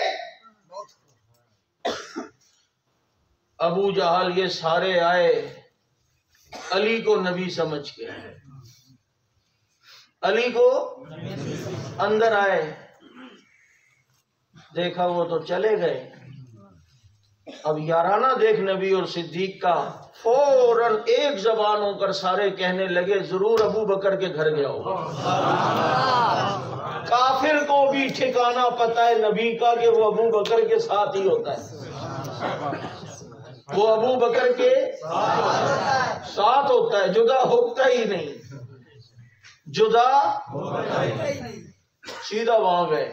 ابو جہل، یہ سارے آئے علی کو نبی سمجھ کے. علی کو اندر آئے، دیکھا وہ تو چلے گئے. اب یارانہ دیکھ نبی اور صدیق کا، فوراً ایک زبان ہو کر سارے کہنے لگے ضرور ابو بکر کے گھر گیا ہوگا. کافر کو بھی ٹھکانہ پتہ ہے نبی کا کہ وہ ابو بکر کے ساتھ ہی ہوتا ہے، وہ ابو بکر کے ساتھ ہوتا ہے، جدا ہوتا ہی نہیں. جدا سیدھا وہاں گئے.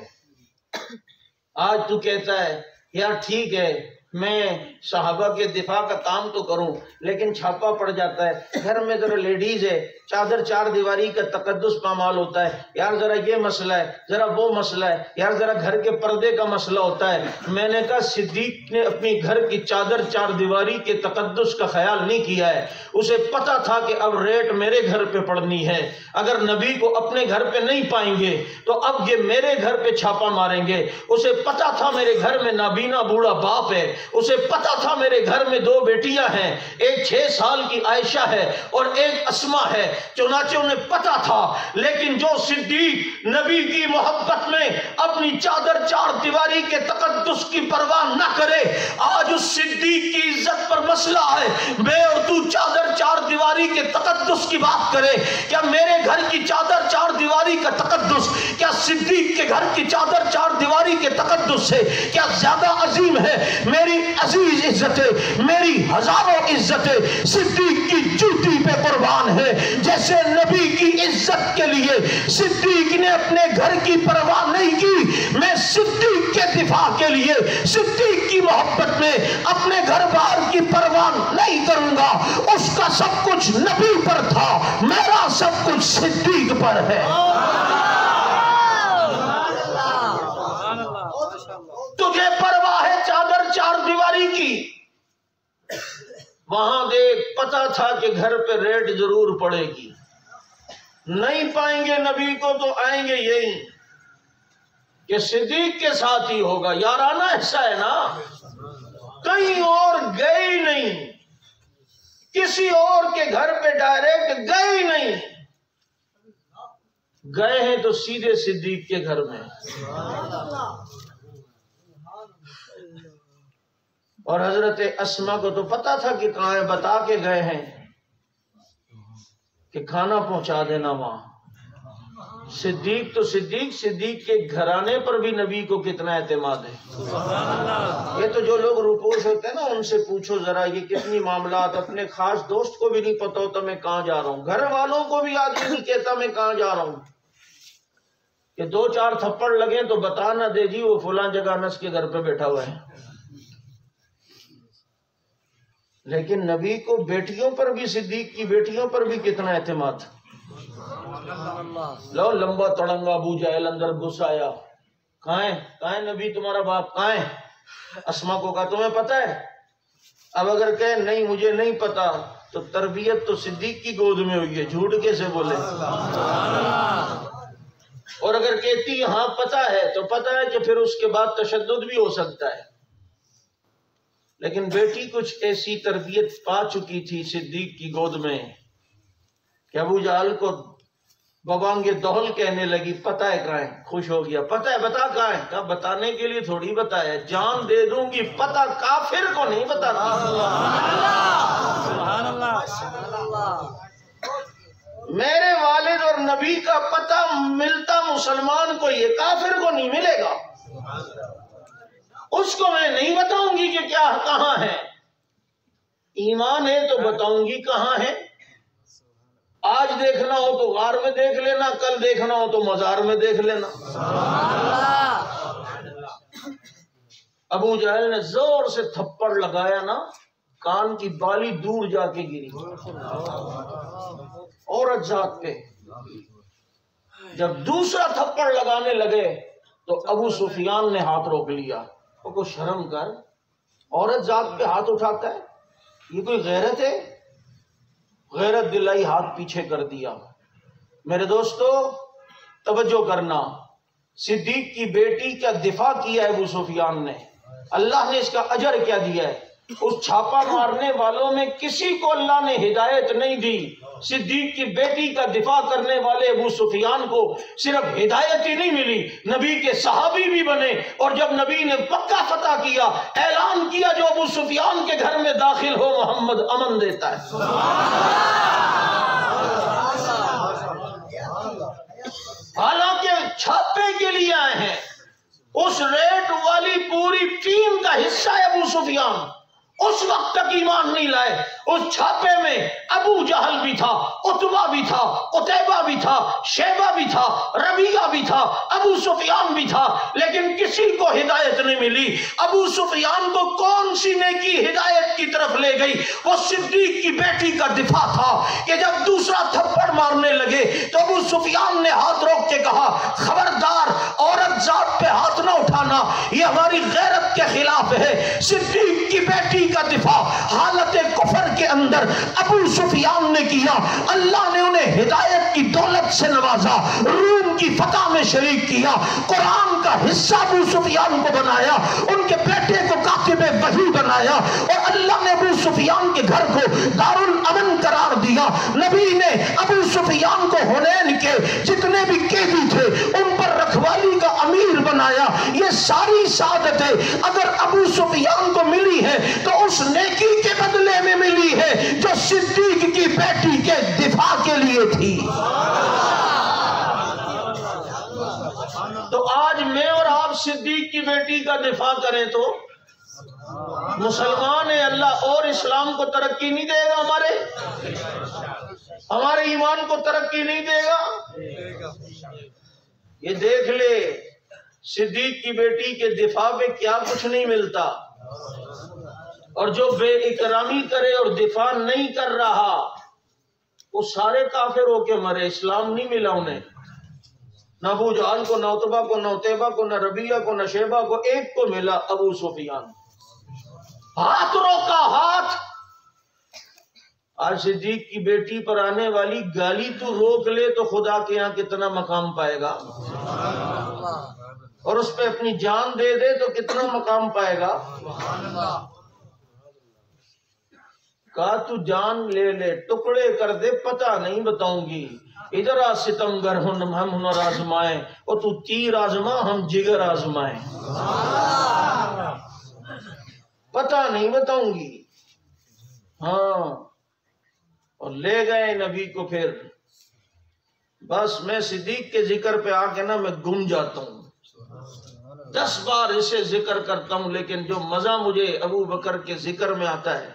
آج تو کہتا ہے یار ٹھیک ہے میں صحابہ کے دفاع کا کام تو کروں، لیکن چھاپا پڑ جاتا ہے، گھر میں ذرا لیڈیز ہے، چادر چار دیواری کا تقدس پامال ہوتا ہے، یار ذرا یہ مسئلہ ہے، ذرا وہ مسئلہ ہے، یار ذرا گھر کے پردے کا مسئلہ ہوتا ہے. میں نے کہا صدیق نے اپنی گھر کی چادر چار دیواری کے تقدس کا خیال نہیں کیا ہے. اسے پتا تھا کہ اب ریٹ میرے گھر پہ پڑنی ہے، اگر نبی کو اپنے گھر پہ نہیں پائیں گے تو اب یہ میرے گھر پہ چھاپا ماریں گے. اسے پتا تھا میرے گھر میں نابینا بوڑھا باپ ہے، اسے پتا تھا میرے گھر میں دو بیٹیاں ہیں، ایک 6 سال کی عائشہ ہے اور ایک اسما ہے. چنانچہ انہیں پتا تھا. لیکن جو صدیق نبی کی محبت میں اپنی چادر چار دیواری کے تقدس کی پرواہ نہ کرے، آج اس صدیق کی عزت پر مسئلہ ہے. میں اور تو چادر چار دیواری کے تقدس کی بات کرے، کیا میرے گھر کی چادر چار دیواری کا تقدس کیا صدیق کے گھر کی چادر چار دیواری کے تقدس سے کیا زیادہ عظیم ہے؟ میری عزیز عزتیں، میری ہزاروں عزتیں صدیق کی جوتی پہ قربان ہے. جیسے نبی کی عزت کے لیے صدیق نے اپنے گھر کی پرواہ نہیں کی، میں صدیق کے دفاع کے لیے صدیق کی محبت میں اپنے گھر بار کی پرواہ نہیں کروں گا. اس کا سب کچھ نبی پر تھا، میرا سب کچھ صدیق پر ہے. تجھے پرواہ ہے چادر چار دیواری کی، وہاں دیکھ پتا تھا کہ گھر پہ ریٹ ضرور پڑے گی، نہیں پائیں گے نبی کو تو آئیں گے یہی کہ صدیق کے ساتھ ہی ہوگا. یارانہ ایسا ہے نا، کہیں اور گئے ہی نہیں، کسی اور کے گھر پہ ڈائریکٹ گئے ہی نہیں، گئے ہیں تو سیدھے صدیق کے گھر میں. اور حضرت اسما کو تو پتا تھا کہ کہاں ہے، بتا کے گئے ہیں کہ کھانا پہنچا دینا وہاں. صدیق تو صدیق کے گھرانے پر بھی نبی کو کتنا اعتماد ہے. یہ تو جو لوگ روپوش ہوتے ہیں نا ان سے پوچھو ذرا، یہ کتنی معاملات، اپنے خاص دوست کو بھی نہیں پتا ہوتا میں کہاں جا رہا ہوں، گھر والوں کو بھی آدمی نہیں کہتا میں کہاں جا رہا ہوں، کہ 2-4 تھپڑ لگے تو بتا نہ دے جی وہ فلاں جگہ انس کے گھر پہ بیٹھا ہوا ہے. لیکن نبی کو بیٹیوں پر بھی، صدیق کی بیٹیوں پر بھی کتنا اعتماد. لو لمبا تڑنگا ابو جہل اندر گھس آیا، کہاں ہے نبی تمہارا باپ کہاں ہے؟ اسما کو کہا تمہیں پتا ہے؟ اب اگر کہے نہیں مجھے نہیں پتا تو تربیت تو صدیق کی گود میں ہوئی ہے، جھوٹ کیسے بولے؟ اور اگر کہتی ہاں پتا ہے تو پتا ہے کہ پھر اس کے بعد تشدد بھی ہو سکتا ہے. لیکن بیٹی کچھ ایسی تربیت پا چکی تھی صدیق کی گود میں کہ ابو جہل کو ببانگے دہل کہنے لگی پتہ ہے کہاں ہے؟ خوش ہو گیا، پتہ ہے بتا کہاں ہے؟ کہا بتانے کے لیے تھوڑی بتایا، جان دے دوں گی، پتہ کافر کو نہیں بتاتی۔ سبحان اللہ۔ میرے والد اور نبی کا پتہ ملتا مسلمان کو، یہ کافر کو نہیں ملے گا۔ اس کو میں نہیں بتاؤں گی کہ کیا کہاں ہے، ایمان ہے تو بتاؤں گی کہاں ہے۔ آج دیکھنا ہو تو غار میں دیکھ لینا، کل دیکھنا ہو تو مزار میں دیکھ لینا۔ ابو جہل نے زور سے تھپڑ لگایا نا، کان کی بالی دور جا کے گری عورت ذات پہ۔ جب دوسرا تھپڑ لگانے لگے تو ابو سفیان نے ہاتھ روک لیا، وہ کو شرم کر، عورت ذات پہ ہاتھ اٹھاتا ہے، یہ کوئی غیرت ہے؟ غیرت دلائی، ہاتھ پیچھے کر دیا۔ میرے دوستو توجہ کرنا، صدیق کی بیٹی کا دفاع کیا ہے ابو سفیان نے، اللہ نے اس کا اجر کیا دیا ہے؟ اس چھاپا مارنے والوں میں کسی کو اللہ نے ہدایت نہیں دی، صدیق کی بیٹی کا دفاع کرنے والے ابو سفیان کو صرف ہدایت ہی نہیں ملی، نبی کے صحابی بھی بنے، اور جب نبی نے پکا فتح کیا، اعلان کیا جو ابو سفیان کے گھر میں داخل ہو محمد امن دیتا ہے۔ حالانکہ چھاپے کے لیے آئے ہیں، اس ریٹ والی پوری ٹیم کا حصہ ہے ابو سفیان، اس وقت تک ایمان نہیں لائے۔ اس چھاپے میں ابو جہل بھی تھا، عتبہ بھی تھا، قتیبہ بھی تھا، شیبہ بھی تھا، ربیعہ بھی تھا، ابو سفیان بھی تھا، لیکن کسی کو ہدایت نہیں ملی۔ ابو سفیان کو کون سی نیکی ہدایت کی طرف لے گئی؟ وہ صدیق کی بیٹی کا دفاع تھا کہ جب دوسرا تھپڑ مارنے لگے تو ابو سفیان نے ہاتھ روک کے کہا خبردار عورت ذات پہ ہاتھ نہ اٹھانا، یہ ہماری غیرت کے خلاف ہے۔ صدیق کی بیٹی کا دفاع حالت کفر کے اندر ابو سفیان نے کیا، اللہ نے انہیں ہدایت کی دولت سے نوازا، روم کی فتح میں شریک کیا، قرآن کا حصہ ابو سفیان کو بنایا، ان کے بیٹے کو کاتب وحی بنایا، اور اللہ نے ابو سفیان کے گھر کو دارالامن قرار دیا۔ نبی نے ابو سفیان کو حنین کے جتنے بھی قیدی تھے ان پر رکھوالی کا امیر بنایا۔ یہ ساری سعادتیں اگر ابو سفیان کو ملی ہے تو اس نیکی کے بدلے میں ملی ہے جو صدیق کی بیٹی کے دفاع کے لیے تھی۔ تو آج میں اور آپ صدیق کی بیٹی کا دفاع کریں تو مسلمان ہیں، اللہ اور اسلام کو ترقی نہیں دے گا، ہمارے ایمان کو ترقی نہیں دے گا۔ یہ دیکھ لے صدیق کی بیٹی کے دفاع پہ کیا کچھ نہیں ملتا، اور جو بے اکرامی کرے اور دفاع نہیں کر رہا وہ سارے کافر ہو کے مرے، اسلام نہیں ملا انہیں، نہ ابو جہل کو، نہ عتبہ کو، نہ عتیبہ کو، نہ ربیعہ کو، نہ شیبہ کو، ایک کو ملا ابو سفیان۔ ہاتھ روکا، ہاتھ۔ آج صدیق کی بیٹی پر آنے والی گالی تو روک لے تو خدا کے یہاں کتنا مقام پائے گا، اور اس پہ اپنی جان دے دے تو کتنا مقام پائے گا۔ کہا تو جان لے لے، ٹکڑے کر دے، پتہ نہیں بتاؤں گی، ادھر آ ستمگر ہم ہنر آزمائیں، اور تو تیر آزما ہم جگر آزمائیں، پتہ نہیں بتاؤں گی۔ ہاں، اور لے گئے نبی کو۔ پھر بس میں صدیق کے ذکر پہ آ کے نا میں گم جاتا ہوں، 10 بار اسے ذکر کرتا ہوں، لیکن جو مزہ مجھے ابو بکر کے ذکر میں آتا ہے،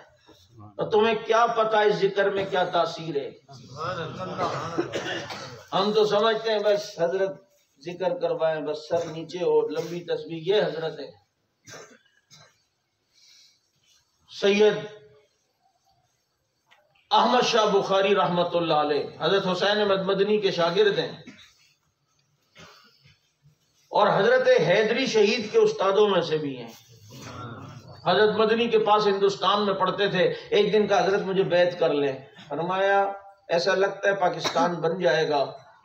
تو تمہیں کیا پتا اس ذکر میں کیا تاثیر ہے۔ ہم تو سمجھتے ہیں بس حضرت ذکر کروائیں، بس سر نیچے اور لمبی تسبیح، یہ حضرت ہے۔ سید احمد شاہ بخاری رحمت اللہ علیہ حضرت حسین احمد مدنی کے شاگرد ہیں، اور حضرت حیدری شہید کے استادوں میں سے بھی ہیں۔ حضرت مدنی کے پاس ہندوستان میں پڑھتے تھے۔ ایک دن کا حضرت مجھے بیعت کر لیں، فرمایا ایسا لگتا ہے پاکستان بن جائے گا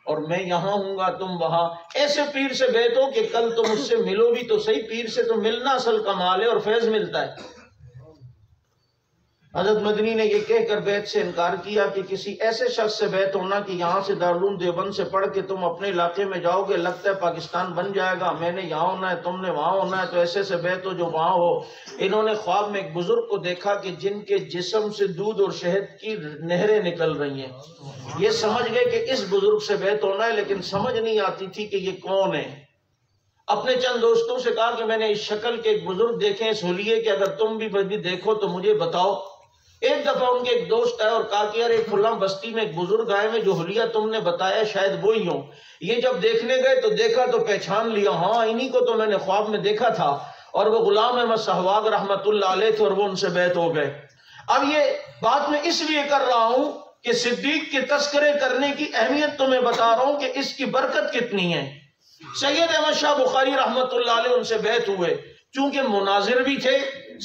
اور میں یہاں ہوں گا تم وہاں، ایسے پیر سے بیعت ہو کہ کل تم مجھ سے ملو بھی تو صحیح، پیر سے تو ملنا اصل کمال ہے اور فیض ملتا ہے۔ حضرت مدنی نے یہ کہہ کر بیعت سے انکار کیا کہ کسی ایسے شخص سے بیعت ہونا کہ یہاں سے دارالعلوم دیوبند سے پڑھ کے تم اپنے علاقے میں جاؤ گے، لگتا ہے پاکستان بن جائے گا، میں نے یہاں ہونا ہے، تم نے وہاں ہونا ہے، تو ایسے سے بیعت ہو جو وہاں ہو۔ انہوں نے خواب میں ایک بزرگ کو دیکھا کہ جن کے جسم سے دودھ اور شہد کی نہریں نکل رہی ہیں۔ یہ سمجھ گئے کہ اس بزرگ سے بیعت ہونا ہے، لیکن سمجھ نہیں آتی تھی کہ یہ کون ہے۔ اپنے چند دوستوں سے کہا کہ میں نے اس شکل کے ایک بزرگ دیکھے اس حلیے کہ اگر تم بھی دیکھو تو مجھے بتاؤ۔ ایک دفعہ ان کے ایک دوست آئے اور کہا کہ یار ایک فلاں بستی میں ایک بزرگ آئے میں جو حلیہ تم نے بتایا شاید وہی ہوں۔ یہ جب دیکھنے گئے تو دیکھا تو پہچان لیا، ہاں انہی کو تو میں نے خواب میں دیکھا تھا، اور وہ غلام احمد سہواگ رحمت اللہ علیہ تھے، اور وہ ان سے بیعت ہو گئے۔ اب یہ بات میں اس لیے کر رہا ہوں کہ صدیق کے تذکرے کرنے کی اہمیت تمہیں بتا رہا ہوں کہ اس کی برکت کتنی ہے۔ سید احمد شاہ بخاری رحمت اللہ علیہ ان سے بیعت ہوئے، چونکہ مناظر بھی تھے،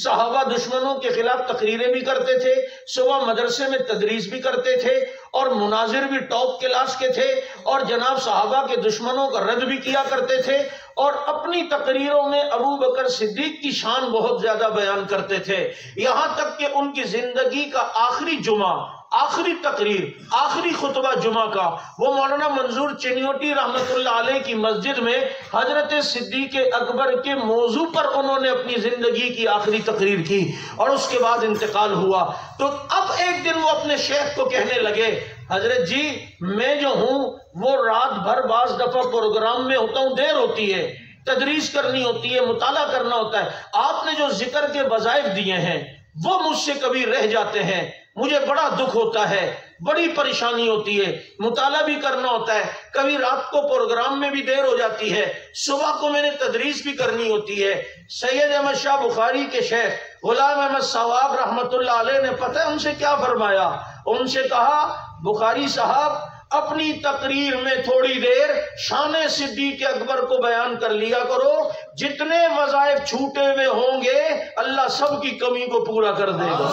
صحابہ دشمنوں کے خلاف تقریریں بھی کرتے تھے، صبح مدرسے میں تدریس بھی کرتے تھے، اور مناظر بھی ٹاپ کلاس کے تھے، اور جناب صحابہ کے دشمنوں کا رد بھی کیا کرتے تھے، اور اپنی تقریروں میں ابو بکر صدیق کی شان بہت زیادہ بیان کرتے تھے، یہاں تک کہ ان کی زندگی کا آخری جمعہ، آخری تقریر، آخری خطبہ جمعہ کا وہ مولانا منظور چنیوٹی رحمت اللہ علیہ کی مسجد میں حضرت صدیق اکبر کے موضوع پر انہوں نے اپنی زندگی کی آخری تقریر کی، اور اس کے بعد انتقال ہوا۔ تو اب ایک دن وہ اپنے شیخ کو کہنے لگے، حضرت جی میں جو ہوں وہ رات بھر بعض دفعہ پروگرام میں ہوتا ہوں، دیر ہوتی ہے، تدریس کرنی ہوتی ہے، مطالعہ کرنا ہوتا ہے، آپ نے جو ذکر کے وظائف دیے ہیں وہ مجھ سے کبھی رہ جاتے ہیں، مجھے بڑا دکھ ہوتا ہے، بڑی پریشانی ہوتی ہے، مطالعہ بھی کرنا ہوتا ہے، کبھی رات کو پروگرام میں بھی دیر ہو جاتی ہے، صبح کو میں نے تدریس بھی کرنی ہوتی ہے۔ سید احمد شاہ بخاری کے شیخ غلام احمد سہواگ رحمت اللہ علیہ نے پتہ ہے ان سے کیا فرمایا؟ ان سے کہا بخاری صاحب اپنی تقریر میں تھوڑی دیر شان صدیق اکبر کو بیان کر لیا کرو، جتنے وظائف چھوٹے ہوئے ہوں گے اللہ سب کی کمی کو پورا کر دے گا۔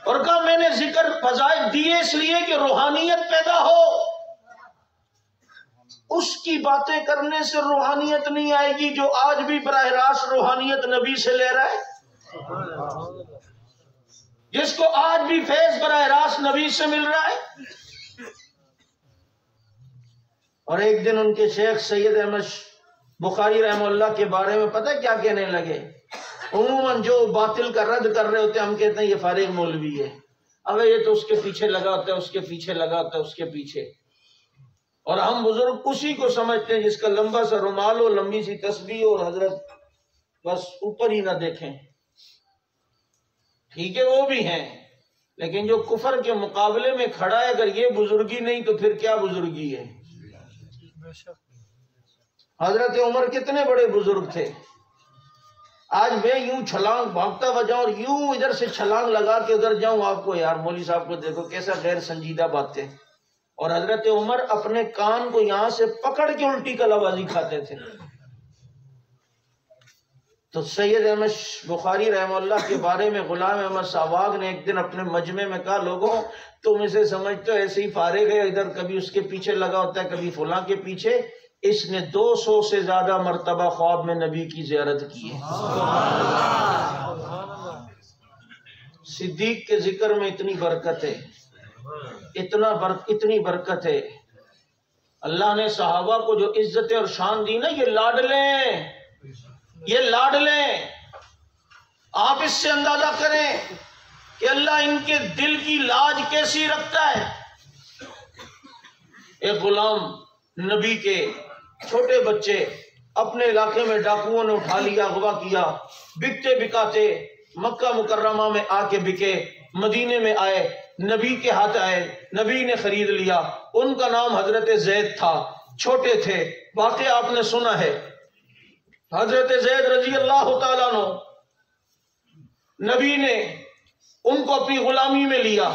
اور کہا میں نے ذکر وظائف دیے اس لیے کہ روحانیت پیدا ہو، اس کی باتیں کرنے سے روحانیت نہیں آئے گی جو آج بھی براہ راست روحانیت نبی سے لے رہا ہے، جس کو آج بھی فیض براہ راست نبی سے مل رہا ہے۔ اور ایک دن ان کے شیخ سید احمد بخاری رحمہ اللہ کے بارے میں پتہ کیا کہنے لگے؟ عموماً جو باطل کا رد کر رہے ہوتے ہیں ہم کہتے ہیں یہ فارغ مولوی ہے، اب یہ تو اس کے پیچھے لگا ہوتا ہے، اس کے پیچھے لگا ہوتا ہے، اس کے پیچھے، اور ہم بزرگ اسی کو سمجھتے ہیں جس کا لمبا سا رومال ہو، لمبی سی تسبیح اور حضرت بس اوپر ہی نہ دیکھیں۔ ٹھیک ہے وہ بھی ہیں، لیکن جو کفر کے مقابلے میں کھڑا ہے اگر یہ بزرگی نہیں تو پھر کیا بزرگی ہے؟ حضرت عمر کتنے بڑے بزرگ تھے، آج میں یوں چھلانگ بھاگتا ہوا جاؤں اور یوں ادھر سے چھلانگ لگا کے ادھر جاؤں، آپ کو یار مولوی صاحب کو دیکھو کیسا غیر سنجیدہ باتیں، اور حضرت عمر اپنے کان کو یہاں سے پکڑ کے الٹی کلا بازی کھاتے تھے۔ تو سید احمد بخاری رحمہ اللہ کے بارے میں غلام احمد سہواگ نے ایک دن اپنے مجمع میں کہا لوگوں تم اسے سمجھتے ہو ایسے ہی فارغ ہے، ادھر کبھی اس کے پیچھے لگا ہوتا ہے کبھی فلاں کے پیچھے، اس نے 200 سے زیادہ مرتبہ خواب میں نبی کی زیارت کی ہے۔ صدیق کے ذکر میں اتنی برکت ہے، اتنی برکت ہے، اللہ نے صحابہ کو جو عزت اور شان دی نا، یہ لاڈلے، آپ اس سے اندازہ کریں کہ اللہ ان کے دل کی لاج کیسی رکھتا ہے۔ ایک غلام نبی کے چھوٹے بچے اپنے علاقے میں ڈاکوؤں نے اٹھا لیا، اغوا کیا، بکتے بکاتے مکہ مکرمہ میں آ کے بکے، مدینے میں آئے، نبی کے ہاتھ آئے، نبی نے خرید لیا، ان کا نام حضرت زید تھا، چھوٹے تھے، واقعہ آپ نے سنا ہے، حضرت زید رضی اللہ تعالیٰ عنہ، نبی نے ان کو اپنی غلامی میں لیا،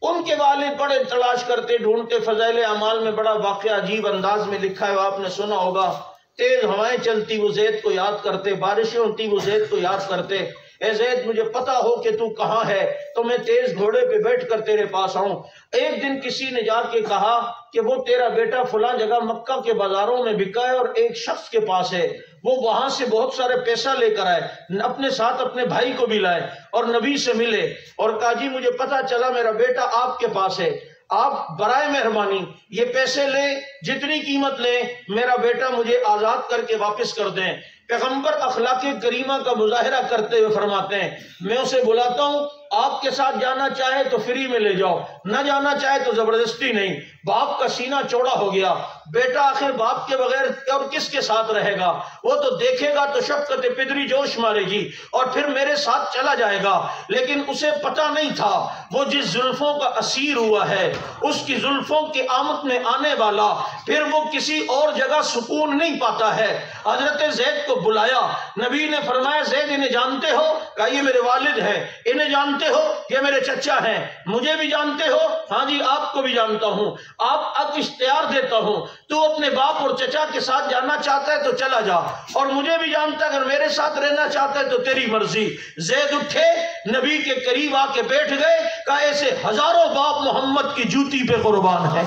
ان کے والد بڑے تلاش کرتے ڈھونڈتے، فضائل اعمال میں بڑا واقعہ عجیب انداز میں لکھا ہے، آپ نے سنا ہوگا، تیز ہوائیں چلتی وہ زید کو یاد کرتے، بارشیں ہوتی وہ زید کو یاد کرتے، اے زید مجھے پتا ہو کہ تو کہاں ہے تو میں تیز گھوڑے پہ بیٹھ کر تیرے پاس آؤں۔ ایک دن کسی نے جا کے کہا کہ وہ تیرا بیٹا فلاں جگہ مکہ کے بازاروں میں بکا ہے اور ایک شخص کے پاس ہے، وہ وہاں سے بہت سارے پیسہ لے کر آئے، اپنے ساتھ اپنے بھائی کو بھی لائے اور نبی سے ملے اور کہا جی مجھے پتا چلا میرا بیٹا آپ کے پاس ہے، آپ برائے مہربانی یہ پیسے لیں، جتنی قیمت لیں، میرا بیٹا مجھے آزاد کر کے واپس کر دیں۔ پیغمبر اخلاق کریمہ کا مظاہرہ کرتے ہوئے فرماتے ہیں میں اسے بلاتا ہوں، آپ کے ساتھ جانا چاہے تو فری میں لے جاؤ، نہ جانا چاہے تو زبردستی نہیں۔ باپ کا سینہ چوڑا ہو گیا، بیٹا آخر باپ کے بغیر اور کس کے ساتھ رہے گا، وہ تو دیکھے گا تو شفقت پدری جوش مارے گی اور پھر میرے ساتھ چلا جائے گا، لیکن اسے پتہ نہیں تھا وہ جس زلفوں کا اسیر ہوا ہے، اس کی زلفوں کے آمد میں آنے والا، پھر وہ کسی اور جگہ سکون نہیں پاتا ہے۔ حضرت زید کو بلایا، نبی نے فرمایا زید انہیں جانتے ہو؟ کہا یہ میرے والد ہیں۔ انہیں جانتے ہو؟ یہ میرے چچا ہیں۔ مجھے بھی جانتے ہو؟ ہاں جی آپ کو بھی جانتا ہوں۔ آپ اب اشتہار دیتا ہوں، تو اپنے باپ اور چچا کے ساتھ جانا چاہتا ہے تو چلا جا، اور مجھے بھی جانتا ہے اگر میرے ساتھ رہنا چاہتا ہے تو تیری مرضی۔ زید اٹھے، نبی کے قریب آ کے بیٹھ گئے، کہا ایسے ہزاروں باپ محمد کی جوتی پہ قربان ہے،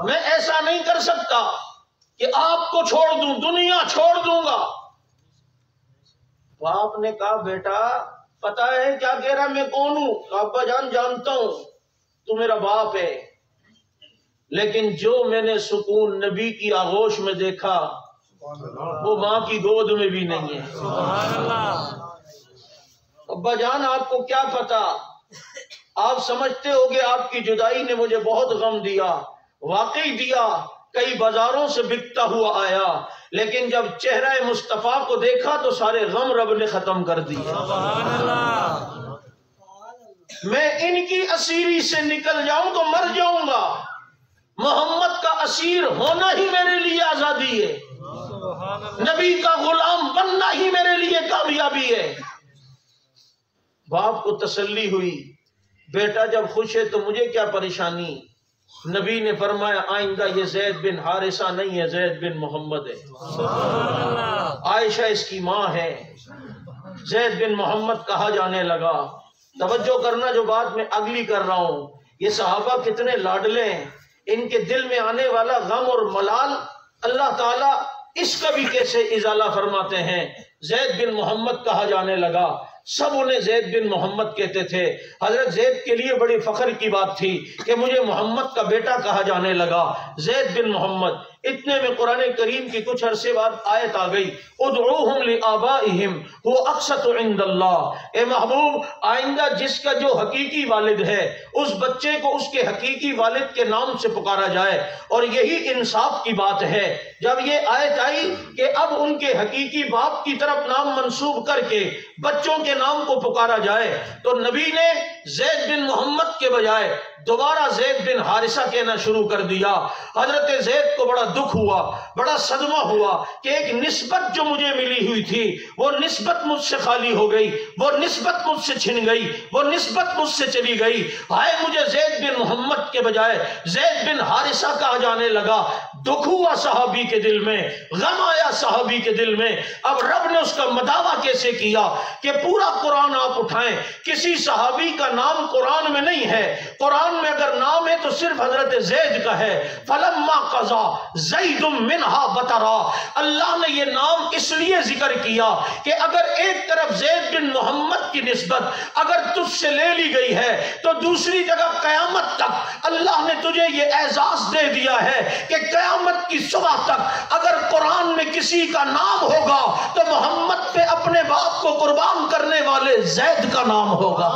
میں ایسا نہیں کر سکتا کہ آپ کو چھوڑ دوں، دنیا چھوڑ دوں گا۔ باپ نے کہا بیٹا پتا ہے کیا کہہ رہا میں کون ہوں؟ ابا جان جانتا ہوں تو میرا باپ ہے، لیکن جو میں نے سکون نبی کی آغوش میں دیکھا وہ ماں کی گود میں بھی نہیں ہے۔ ابا جان آپ کو کیا پتا، آپ سمجھتے ہو کہ آپ کی جدائی نے مجھے بہت غم دیا، واقعی دیا، کئی بازاروں سے بکتا ہوا آیا، لیکن جب چہرہ مصطفیٰ کو دیکھا تو سارے غم رب نے ختم کر دیے۔ میں ان کی اسیری سے نکل جاؤں تو مر جاؤں گا، محمد کا اسیر ہونا ہی میرے لیے آزادی ہے، نبی کا غلام بننا ہی میرے لیے کامیابی ہے۔ باپ کو تسلی ہوئی، بیٹا جب خوش ہے تو مجھے کیا پریشانی۔ نبی نے فرمایا آئندہ یہ زید بن حارثہ نہیں ہے، زید بن محمد ہے، عائشہ اس کی ماں ہے۔ زید بن محمد کہا جانے لگا۔ توجہ کرنا جو بات میں اگلی کر رہا ہوں، یہ صحابہ کتنے لاڈلے ہیں، ان کے دل میں آنے والا غم اور ملال اللہ تعالیٰ اس کا بھی کیسے ازالہ فرماتے ہیں۔ زید بن محمد کہا جانے لگا، سب انہیں زید بن محمد کہتے تھے۔ حضرت زید کے لیے بڑی فخر کی بات تھی کہ مجھے محمد کا بیٹا کہا جانے لگا، زید بن محمد۔ اتنے میں قرآن کریم کی کچھ عرصے بعد آیت آ گئی، ادعوہم لآبائہم هو اقسط عند اللہ۔ اے محبوب آئندہ جس کا جو حقیقی والد ہے اس بچے کو اس کے حقیقی والد کے نام سے پکارا جائے، اور یہی انصاف کی بات ہے۔ جب یہ آیت آئی کہ اب ان کے حقیقی باپ کی طرف نام منسوب کر کے بچوں کے نام کو پکارا جائے، تو نبی نے زید بن محمد کے بجائے دوبارہ زید بن حارثہ کہنا شروع کر دیا۔ حضرت زید کو بڑا دکھ ہوا، بڑا صدمہ ہوا کہ ایک نسبت جو مجھے ملی ہوئی تھی وہ نسبت مجھ سے خالی ہو گئی، وہ نسبت مجھ سے چھن گئی، وہ نسبت مجھ سے چلی گئی۔ ہائے مجھے زید بن محمد کے بجائے زید بن حارثہ کہا جانے لگا۔ دکھ ہوا صحابی کے دل میں، غم آیا صحابی کے دل میں۔ اب رب نے اس کا مداوع کیسے کیا کہ پورا قرآن آپ اٹھائیں، کسی صحابی کا نام قرآن میں نہیں ہے، قرآن میں اگر نام ہے تو صرف حضرت زید کا ہے۔ فلما قضا زید منہا بطرا، اللہ نے یہ نام اس لیے ذکر کیا کہ اگر ایک طرف زید بن محمد کی نسبت اگر تجھ سے لے لی گئی ہے تو دوسری جگہ قیامت تک اللہ نے تجھے یہ اعزاز دے دیا ہے کہ قیامت کی صبح تک اگر قرآن میں کسی کا نام ہوگا تو محمد پہ اپنے باپ کو قربان کرنے والے زید کا نام ہوگا۔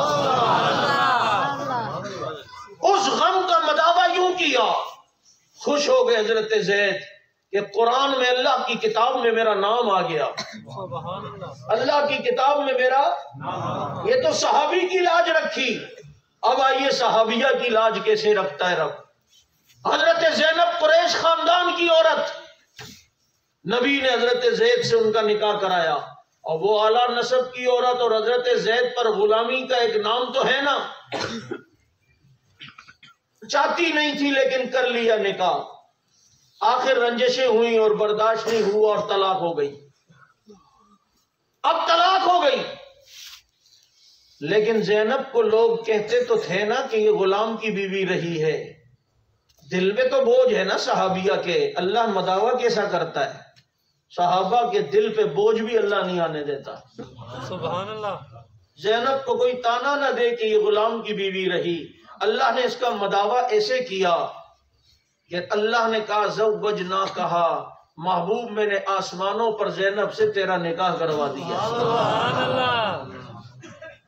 اس غم کا مداوع یوں کیا، خوش ہو گئے حضرت زید کہ قرآن میں اللہ کی کتاب میں میرا نام آ گیا، اللہ کی کتاب میں میرا، یہ تو صحابی کی لاج رکھی، اب آئیے صحابیہ کی لاج کیسے رکھتا ہے رب۔ حضرت زینب قریش خاندان کی عورت، نبی نے حضرت زید سے ان کا نکاح کرایا، اور وہ اعلیٰ نسب کی عورت اور حضرت زید پر غلامی کا ایک نام تو ہے نا، چاہتی نہیں تھی لیکن کر لیا نکاح، آخر رنجشیں ہوئی اور برداشت نہیں ہوا اور طلاق ہو گئی۔ اب طلاق ہو گئی، لیکن زینب کو لوگ کہتے تو تھے نا کہ یہ غلام کی بیوی رہی ہے، دل میں تو بوجھ ہے نا صحابیہ کے، اللہ مداوا کیسا کرتا ہے، صحابہ کے دل پہ بوجھ بھی اللہ نہیں آنے دیتا۔ سبحان اللہ۔ زینب کو کوئی تانا نہ دے کہ یہ غلام کی بیوی رہی، اللہ نے اس کا مداوا ایسے کیا کہ اللہ نے کہا زوجنا، کہا محبوب میں نے آسمانوں پر زینب سے تیرا نکاح کروا دیا۔ سبحان اللہ۔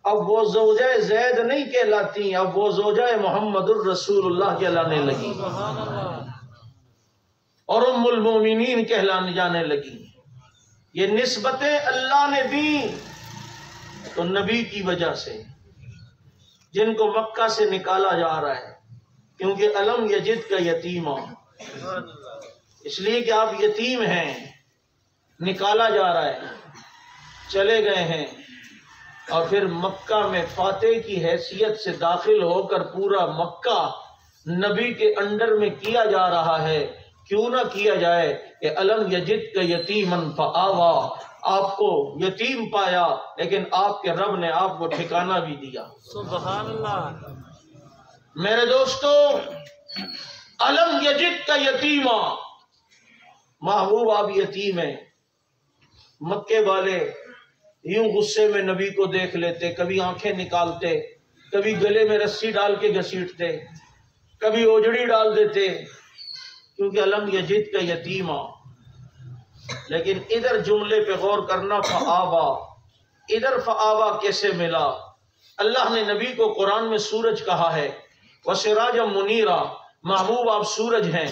اب وہ زوجہ زید نہیں کہلاتی، اب وہ زوجہ محمد الرسول اللہ کہلانے لگی سبحان اللہ۔ اور ام المومنین کہلانے جانے لگی۔ یہ نسبتیں اللہ نے دی تو نبی کی وجہ سے، جن کو مکہ سے نکالا جا رہا ہے، کیونکہ علم یجد کا یتیمہ، اس لیے کہ آپ یتیم ہیں، نکالا جا رہا ہے، چلے گئے ہیں، اور پھر مکہ میں فاتح کی حیثیت سے داخل ہو کر پورا مکہ نبی کے انڈر میں کیا جا رہا ہے۔ کیوں نہ کیا جائے کہ علم یجد کا یتیمن فآوا، آپ کو یتیم پایا لیکن آپ کے رب نے آپ کو ٹھکانہ بھی دیا۔ سبحان اللہ۔ میرے دوستو، علم یجد کا یتیمہ، محبوب آپ یتیم ہیں۔ مکے والے یوں غصے میں نبی کو دیکھ لیتے، کبھی آنکھیں نکالتے، کبھی گلے میں رسی ڈال کے گھسیٹتے، کبھی اوجڑی ڈال دیتے، کیونکہ علم یجد کا یتیمہ۔ لیکن ادھر جملے پہ غور کرنا، فآوا، ادھر فآوا کیسے ملا؟ اللہ نے نبی کو قرآن میں سورج کہا ہے، وَسِرَاجًا مُنِيرًا، محبوب آپ سورج ہیں۔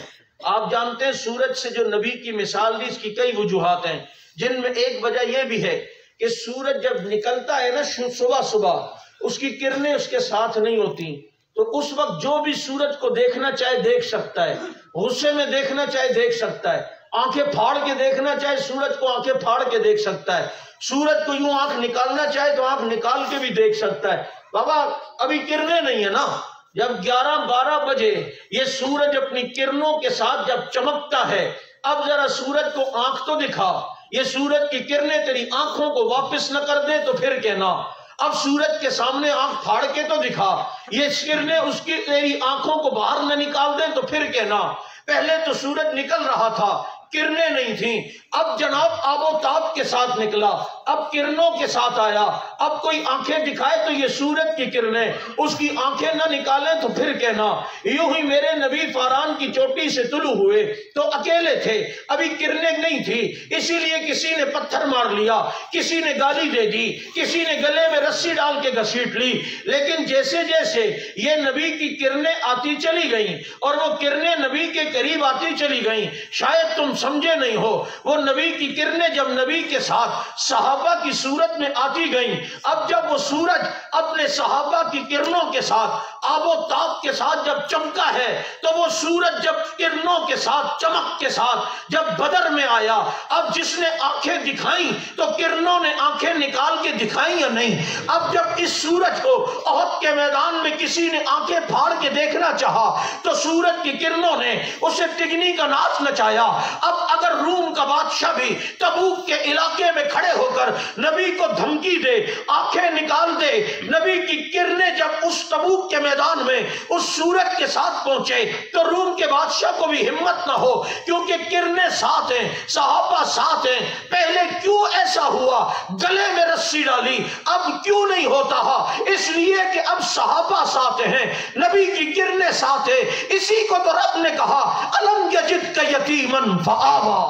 آپ جانتے ہیں سورج سے جو نبی کی مثال دی، اس کی کئی وجوہات ہیں، جن میں ایک وجہ یہ بھی ہے کہ سورج جب نکلتا ہے نا صبح صبح، اس کی کرنیں اس کے ساتھ نہیں ہوتی، تو اس وقت جو بھی سورج کو دیکھنا چاہے دیکھ سکتا ہے، غصے میں دیکھنا چاہے دیکھ سکتا ہے، آنکھیں پھاڑ کے دیکھنا چاہے سورج کو آنکھیں پھاڑ کے دیکھ سکتا ہے، سورج کو یوں آنکھ نکالنا چاہے تو آنکھ نکال کے بھی دیکھ سکتا ہے۔ بابا ابھی کرنیں نہیں ہے نا، جب 11-12 بجے یہ سورج اپنی کرنوں کے ساتھ جب چمکتا ہے، اب ذرا سورج کو آنکھ تو دکھا، یہ سورج کی کرنیں تیری آنکھوں کو واپس نہ کر دیں تو پھر کہنا، اب سورج کے سامنے آنکھ پھاڑ کے تو دکھا، یہ کرنیں اس کی تیری آنکھوں کو باہر نہ نکال دیں تو پھر کہنا۔ پہلے تو سورج نکل رہا تھا، کرنیں نہیں تھیں، اب جناب آب و تاب کے ساتھ نکلا، اب کرنوں کے ساتھ آیا، اب کوئی آنکھیں دکھائے تو یہ سورج کی کرنیں، اس کی آنکھیں نہ نکالیں تو پھر کہنا۔ یوں ہی میرے نبی فاران کی چوٹی سے طلوع ہوئے تو اکیلے تھے، ابھی کرنیں نہیں تھی، اسی لیے کسی نے پتھر مار لیا، کسی نے گالی دے دی، کسی نے گلے میں رسی ڈال کے گھسیٹ لی، لیکن جیسے جیسے یہ نبی کی کرنیں آتی چلی گئیں اور وہ کرنیں نبی کے قریب آتی چلی گئیں، شاید تم سمجھے نہیں ہو، وہ نبی کی کرنیں جب نبی کے ساتھ صحابہ کی صورت میں آتی گئیں، اب جب وہ سورج اپنے صحابہ کی کرنوں کے ساتھ آب و تاب کے ساتھ جب چمکا ہے، تو وہ سورج جب کرنوں کے ساتھ چمک کے ساتھ جب بدر میں آیا، اب جس نے آنکھیں دکھائیں تو کرنوں نے آنکھیں نکال کے دکھائیں یا نہیں؟ اب جب اس سورج کو احد کے میدان میں کسی نے آنکھیں پھاڑ کے دیکھنا چاہا تو سورج کی کرنوں نے اسے تگنی کا ناچ نچایا۔ اب اگر روم کا بادشاہ بھی تبوک کے علاقے میں کھڑے ہو کر نبی کو دھمکی دے، آنکھیں نکال دے، نبی کی کرنیں جب اس تبوک کے میدان میں اس سورج کے ساتھ پہنچے تو روم کے بادشاہ کو بھی ہمت نہ ہو، کیونکہ کرنیں ساتھ ہیں، صحابہ ساتھ ہیں۔ پہلے کیوں ایسا ہوا؟ گلے میں رسی ڈالی، اب کیوں نہیں ہوتا ہے؟ اس لیے کہ اب صحابہ ساتھ ہیں، نبی کی کرنیں ساتھ ہیں، اسی کو تو رب نے کہا الم یجد کا یتیمن فآوا۔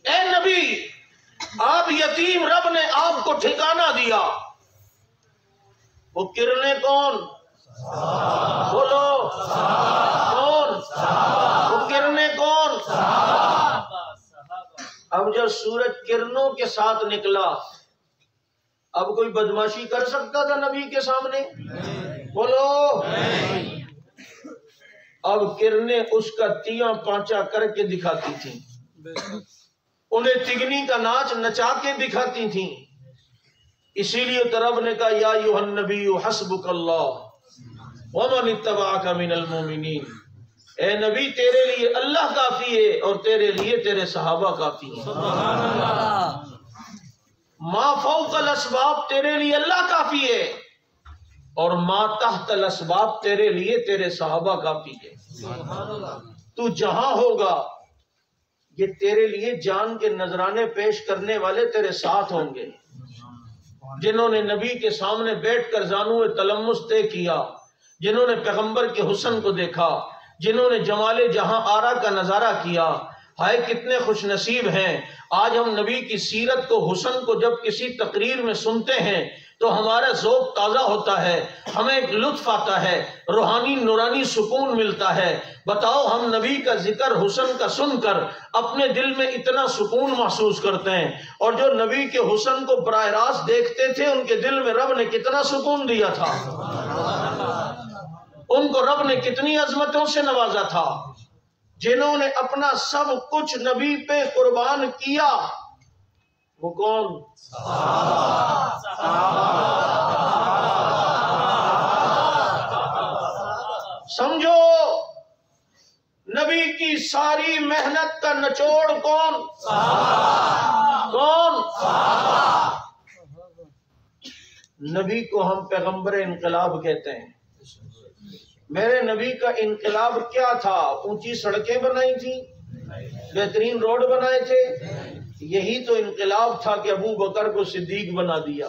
اے نبی، آپ یتیم، رب نے آپ کو ٹھکانہ دیا۔ وہ کرنیں کون؟ بولو کون؟ وہ کرنیں کون؟ اب جب سورج کرنوں کے ساتھ نکلا، اب کوئی بدماشی کر سکتا تھا نبی کے سامنے؟ بولو۔ اب کرنیں اس کا تیاں پانچا کر کے دکھاتی تھیں، انہیں تگنی کا ناچ نچا کے دکھاتی تھیں۔ اسی لیے تو رب نے کہا یا ایھا النبی حسبک اللہ ومن اتبعک من المؤمنین۔ اے نبی تیرے لیے اللہ کافی ہے اور تیرے لیے تیرے صحابہ کافی ہیں. ما فوق الاسباب تیرے لیے اللہ کافی ہے اور ما تحت الاسباب تیرے لیے تیرے صحابہ کافی ہے. تو جہاں ہوگا یہ تیرے لیے جان کے نذرانے پیش کرنے والے تیرے ساتھ ہوں گے، جنہوں نے نبی کے سامنے بیٹھ کر زانو تلمس طے کیا، جنہوں نے پیغمبر کے حسن کو دیکھا، جنہوں نے جمال جہاں آرا کا نظارہ کیا. ہائے کتنے خوش نصیب ہیں. آج ہم نبی کی سیرت کو، حسن کو جب کسی تقریر میں سنتے ہیں تو ہمارا ذوق تازہ ہوتا ہے، ہمیں ایک لطف آتا ہے، روحانی نورانی سکون ملتا ہے. بتاؤ ہم نبی کا ذکر حسن کا سن کر اپنے دل میں اتنا سکون محسوس کرتے ہیں، اور جو نبی کے حسن کو براہ راست دیکھتے تھے ان کے دل میں رب نے کتنا سکون دیا تھا، ان کو رب نے کتنی عظمتوں سے نوازا تھا. جنہوں نے اپنا سب کچھ نبی پہ قربان کیا وہ کون؟ سمجھو نبی کی ساری محنت کا نچوڑ کون؟ کون؟ نبی کو ہم پیغمبر انقلاب کہتے ہیں. میرے نبی کا انقلاب کیا تھا؟ اونچی سڑکیں بنائی تھی، بہترین روڈ بنائے تھے. یہی تو انقلاب تھا کہ ابو بکر کو صدیق بنا دیا،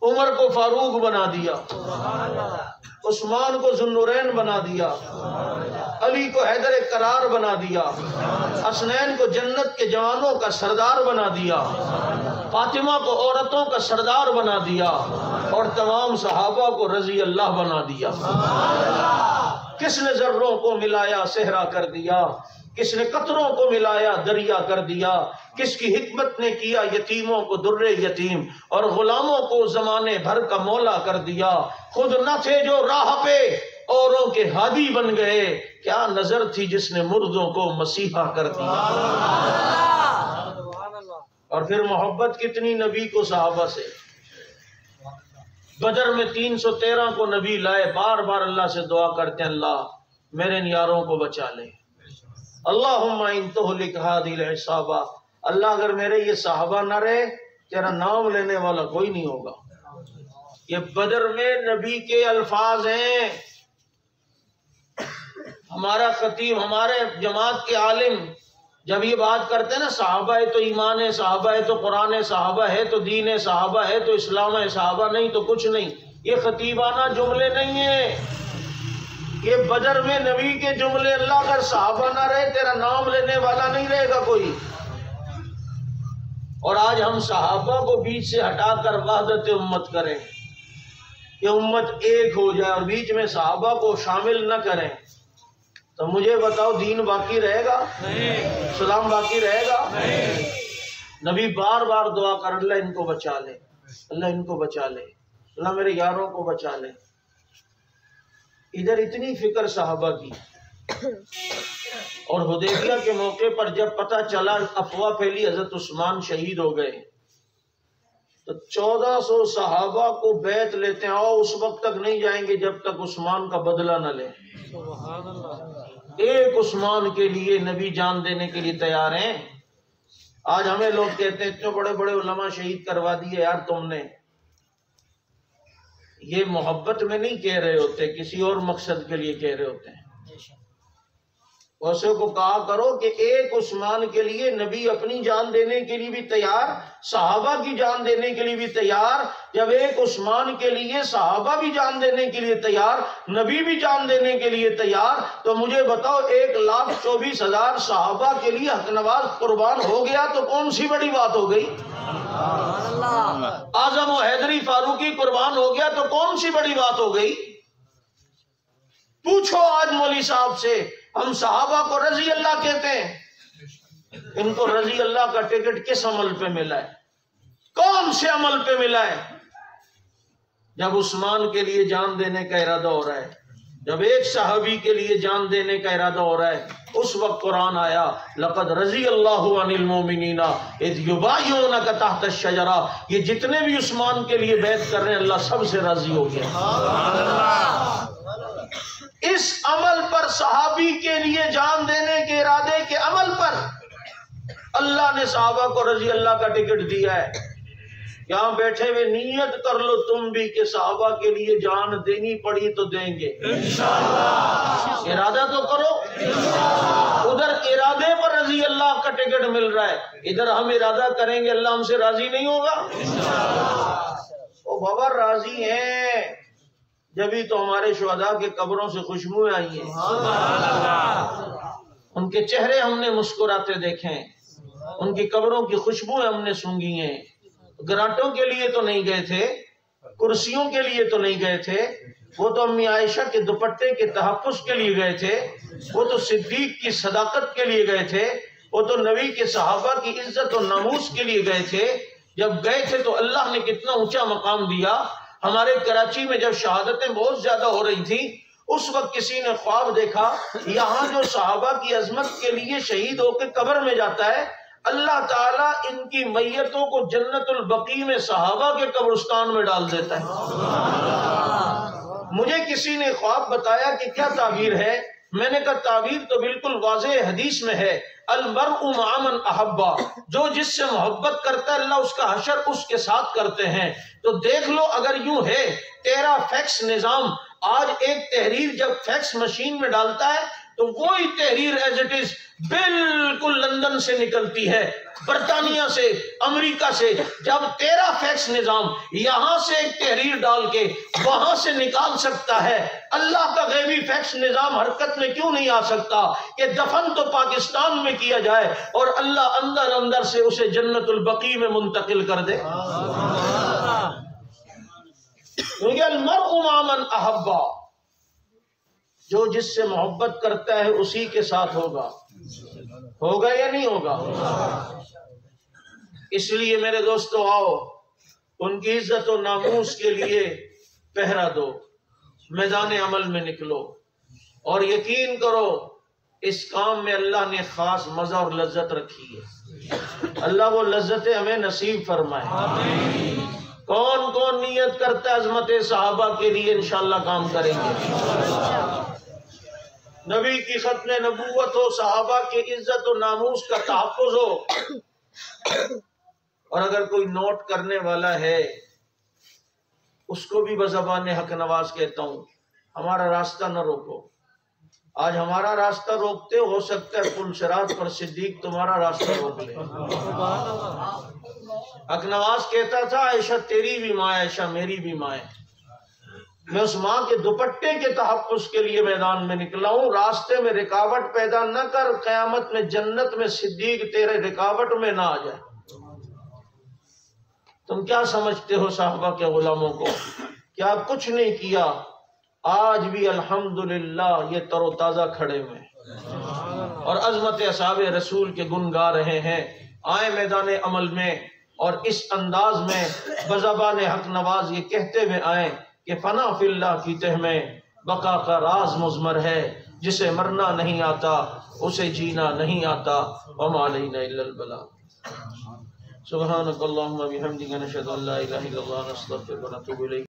عمر کو فاروق بنا دیا، عثمان کو ذوالنورین بنا دیا، علی کو حیدر قرار بنا دیا، حسنین کو جنت کے جوانوں کا سردار بنا دیا، فاطمہ کو عورتوں کا سردار بنا دیا، اور تمام صحابہ کو رضی اللہ بنا دیا. کس نے ذروں کو ملایا صحرا کر دیا، کس نے قطروں کو ملایا دریا کر دیا، کس کی حکمت نے کیا یتیموں کو در یتیم اور غلاموں کو زمانے بھر کا مولا کر دیا. خود نہ تھے جو راہ پہ اوروں کے ہادی بن گئے، کیا نظر تھی جس نے مردوں کو مسیحا کر دیا. اور پھر محبت کتنی نبی کو صحابہ سے. بدر میں 313 کو نبی لائے، بار بار اللہ سے دعا کرتے ہیں اللہ میرے ان یاروں کو بچا لے. اللہم ان تہلک ہذہ العصابہ، اللہ اگر میرے یہ صحابہ نہ رہے تیرا نام لینے والا کوئی نہیں ہوگا. یہ بدر میں نبی کے الفاظ ہیں. ہمارا خطیب، ہمارے جماعت کے عالم جب یہ بات کرتے ہیں نا صحابہ ہے تو ایمان ہے، صحابہ ہے تو قرآن ہے، صحابہ ہے تو دین ہے، صحابہ ہے تو اسلام ہے، صحابہ نہیں تو کچھ نہیں، یہ خطیبانہ جملے نہیں ہیں. یہ بدر میں نبی کے جملے. اللہ اگر صحابہ نہ رہے تیرا نام لینے والا نہیں رہے گا کوئی. اور آج ہم صحابہ کو بیچ سے ہٹا کر وحدت امت کریں کہ امت ایک ہو جائے اور بیچ میں صحابہ کو شامل نہ کریں تو مجھے بتاؤ دین باقی رہے گا؟ اسلام باقی رہے گا؟ نبی بار بار دعا کر اللہ ان کو بچا لے، اللہ ان کو بچا لے، اللہ میرے یاروں کو بچا لے. ادھر اتنی فکر صحابہ کی. اور حدیبیہ کے موقع پر جب پتہ چلا افواہ پھیلی حضرت عثمان شہید ہو گئے تو 1400 صحابہ کو بیعت لیتے ہیں، آؤ اس وقت تک نہیں جائیں گے جب تک عثمان کا بدلہ نہ لیں. ایک عثمان کے لیے نبی جان دینے کے لیے تیار ہیں. آج ہمیں لوگ کہتے ہیں اتنے بڑے بڑے علماء شہید کروا دیے یار تم نے. یہ محبت میں نہیں کہہ رہے ہوتے، کسی اور مقصد کے لیے کہہ رہے ہوتے ہیں. ویسے کو کہا کرو کہ ایک عثمان کے لیے نبی اپنی جان دینے کے لیے بھی تیار، صحابہ کی جان دینے کے لیے بھی تیار. جب ایک عثمان کے لیے صحابہ بھی جان دینے کے لیے تیار، نبی بھی جان دینے کے لیے تیار، تو مجھے بتاؤ 1,24,000 صحابہ کے لیے حق نواز قربان ہو گیا تو کون سی بڑی بات ہو گئی؟ اعظم و حیدری فاروقی قربان ہو گیا تو کون سی بڑی بات ہو گئی؟ پوچھو آج مولوی صاحب سے، ہم صحابہ کو رضی اللہ کہتے ہیں، ان کو رضی اللہ کا ٹکٹ کس عمل پہ ملا ہے؟ کون سے عمل پہ ملا ہے؟ جب عثمان کے لیے جان دینے کا ارادہ ہو رہا ہے، جب ایک صحابی کے لیے جان دینے کا ارادہ ہو رہا ہے، اس وقت قرآن آیا لقد رضی اللہ عن المؤمنین اذ یبایعونک تحت الشجرہ. یہ جتنے بھی عثمان کے لیے بیعت کر رہے ہیں اللہ سب سے راضی ہو گیا. اس عمل پر، صحابی کے لیے جان دینے کے ارادے کے عمل پر اللہ نے صحابہ کو رضی اللہ کا ٹکٹ دیا ہے۔ یہاں بیٹھے ہوئے نیت کر لو تم بھی کہ صحابہ کے لیے جان دینی پڑی تو دیں گے انشاءاللہ۔ ارادہ تو کرو۔ ادھر ارادے پر رضی اللہ کا ٹکٹ مل رہا ہے، ادھر ہم ارادہ کریں گے اللہ ہم سے راضی نہیں ہوگا۔ او بابا راضی ہیں جبھی تو ہمارے شہداء کے قبروں سے خوشبوئیں آئی ہیں، ان کے چہرے ہم نے مسکراتے دیکھے ہیں، ان کی قبروں کی خوشبوئیں ہم نے سونگھی ہیں۔ گرانٹوں کے لیے تو نہیں گئے تھے، کرسیوں کے لیے تو نہیں گئے تھے، وہ تو امی عائشہ کے دوپٹے کے تحفظ کے لیے گئے تھے، وہ تو صدیق کی صداقت کے لیے گئے تھے، وہ تو نبی کے صحابہ کی عزت و ناموس کے لیے گئے تھے۔ جب گئے تھے تو اللہ نے کتنا اونچا مقام دیا۔ ہمارے کراچی میں جب شہادتیں بہت زیادہ ہو رہی تھیں اس وقت کسی نے خواب دیکھا یہاں جو صحابہ کی عظمت کے لیے شہید ہو کے قبر میں جاتا ہے اللہ تعالیٰ ان کی میتوں کو جنت البقیع میں صحابہ کے قبرستان میں ڈال دیتا ہے۔ مجھے کسی نے خواب بتایا کہ کیا تعبیر ہے، میں نے کہا تعبیر تو بالکل واضح حدیث میں ہے، المرء مع من احبا، جو جس سے محبت کرتا ہے اللہ اس کا حشر اس کے ساتھ کرتے ہیں۔ تو دیکھ لو اگر یوں ہے تیرا فیکس نظام آج ایک تحریر جب فیکس مشین میں ڈالتا ہے تو وہی تحریر ایز اٹ از بالکل لندن سے نکلتی ہے، برطانیہ سے، امریکہ سے۔ جب تیرا فیکس نظام یہاں سے ایک تحریر ڈال کے وہاں سے نکال سکتا ہے، اللہ کا غیبی فیکس نظام حرکت میں کیوں نہیں آ سکتا کہ دفن تو پاکستان میں کیا جائے اور اللہ اندر اندر سے اسے جنت البقیع میں منتقل کر دے۔ کیونکہ المرء مع من احبا، جو جس سے محبت کرتا ہے اسی کے ساتھ ہوگا۔ ہوگا یا نہیں ہوگا؟ اس لیے میرے دوستو آؤ ان کی عزت و ناموس کے لیے پہرا دو، میدان عمل میں نکلو اور یقین کرو اس کام میں اللہ نے خاص مزہ اور لذت رکھی ہے۔ اللہ وہ لذتیں ہمیں نصیب فرمائے۔ کون کون نیت کرتا ہے عظمت صحابہ کے لیے انشاءاللہ کام کریں گے؟ نبی کی ختم نبوت ہو، صحابہ کی عزت و ناموس کا تحفظ ہو۔ اور اگر کوئی نوٹ کرنے والا ہے اس کو بھی بزبان حق نواز کہتا ہوں ہمارا راستہ نہ روکو۔ آج ہمارا راستہ روکتے ہو سکتا ہے پل صراط پر صدیق تمہارا راستہ روک لے۔ حق نواز کہتا تھا عائشہ تیری بھی ماں ہے، عائشہ میری بھی ماں ہے۔ میں اس ماں کے دوپٹے کے تحفظ کے لیے میدان میں نکلا ہوں۔ راستے میں رکاوٹ پیدا نہ کر، قیامت میں جنت میں صدیق تیرے رکاوٹ میں نہ آ جائے۔ تم کیا سمجھتے ہو صحابہ کے غلاموں کو؟ کیا کچھ نہیں کیا، آج بھی الحمدللہ یہ تر و تازہ کھڑے ہوئے اور عظمت اصحاب رسول کے گن گا رہے ہیں۔ آئے میدان عمل میں اور اس انداز میں بزبان حق نواز یہ کہتے ہوئے آئیں کہ فنا فی اللہ کی تہ میں بقا کا راز مضمر ہے، جسے مرنا نہیں آتا اسے جینا نہیں آتا، وما علینا الا البلاغ۔ سبحانک اللہم و بحمدک، نشہد ان لا الہ الا اللہ، نستغفرک و نتوب الیک۔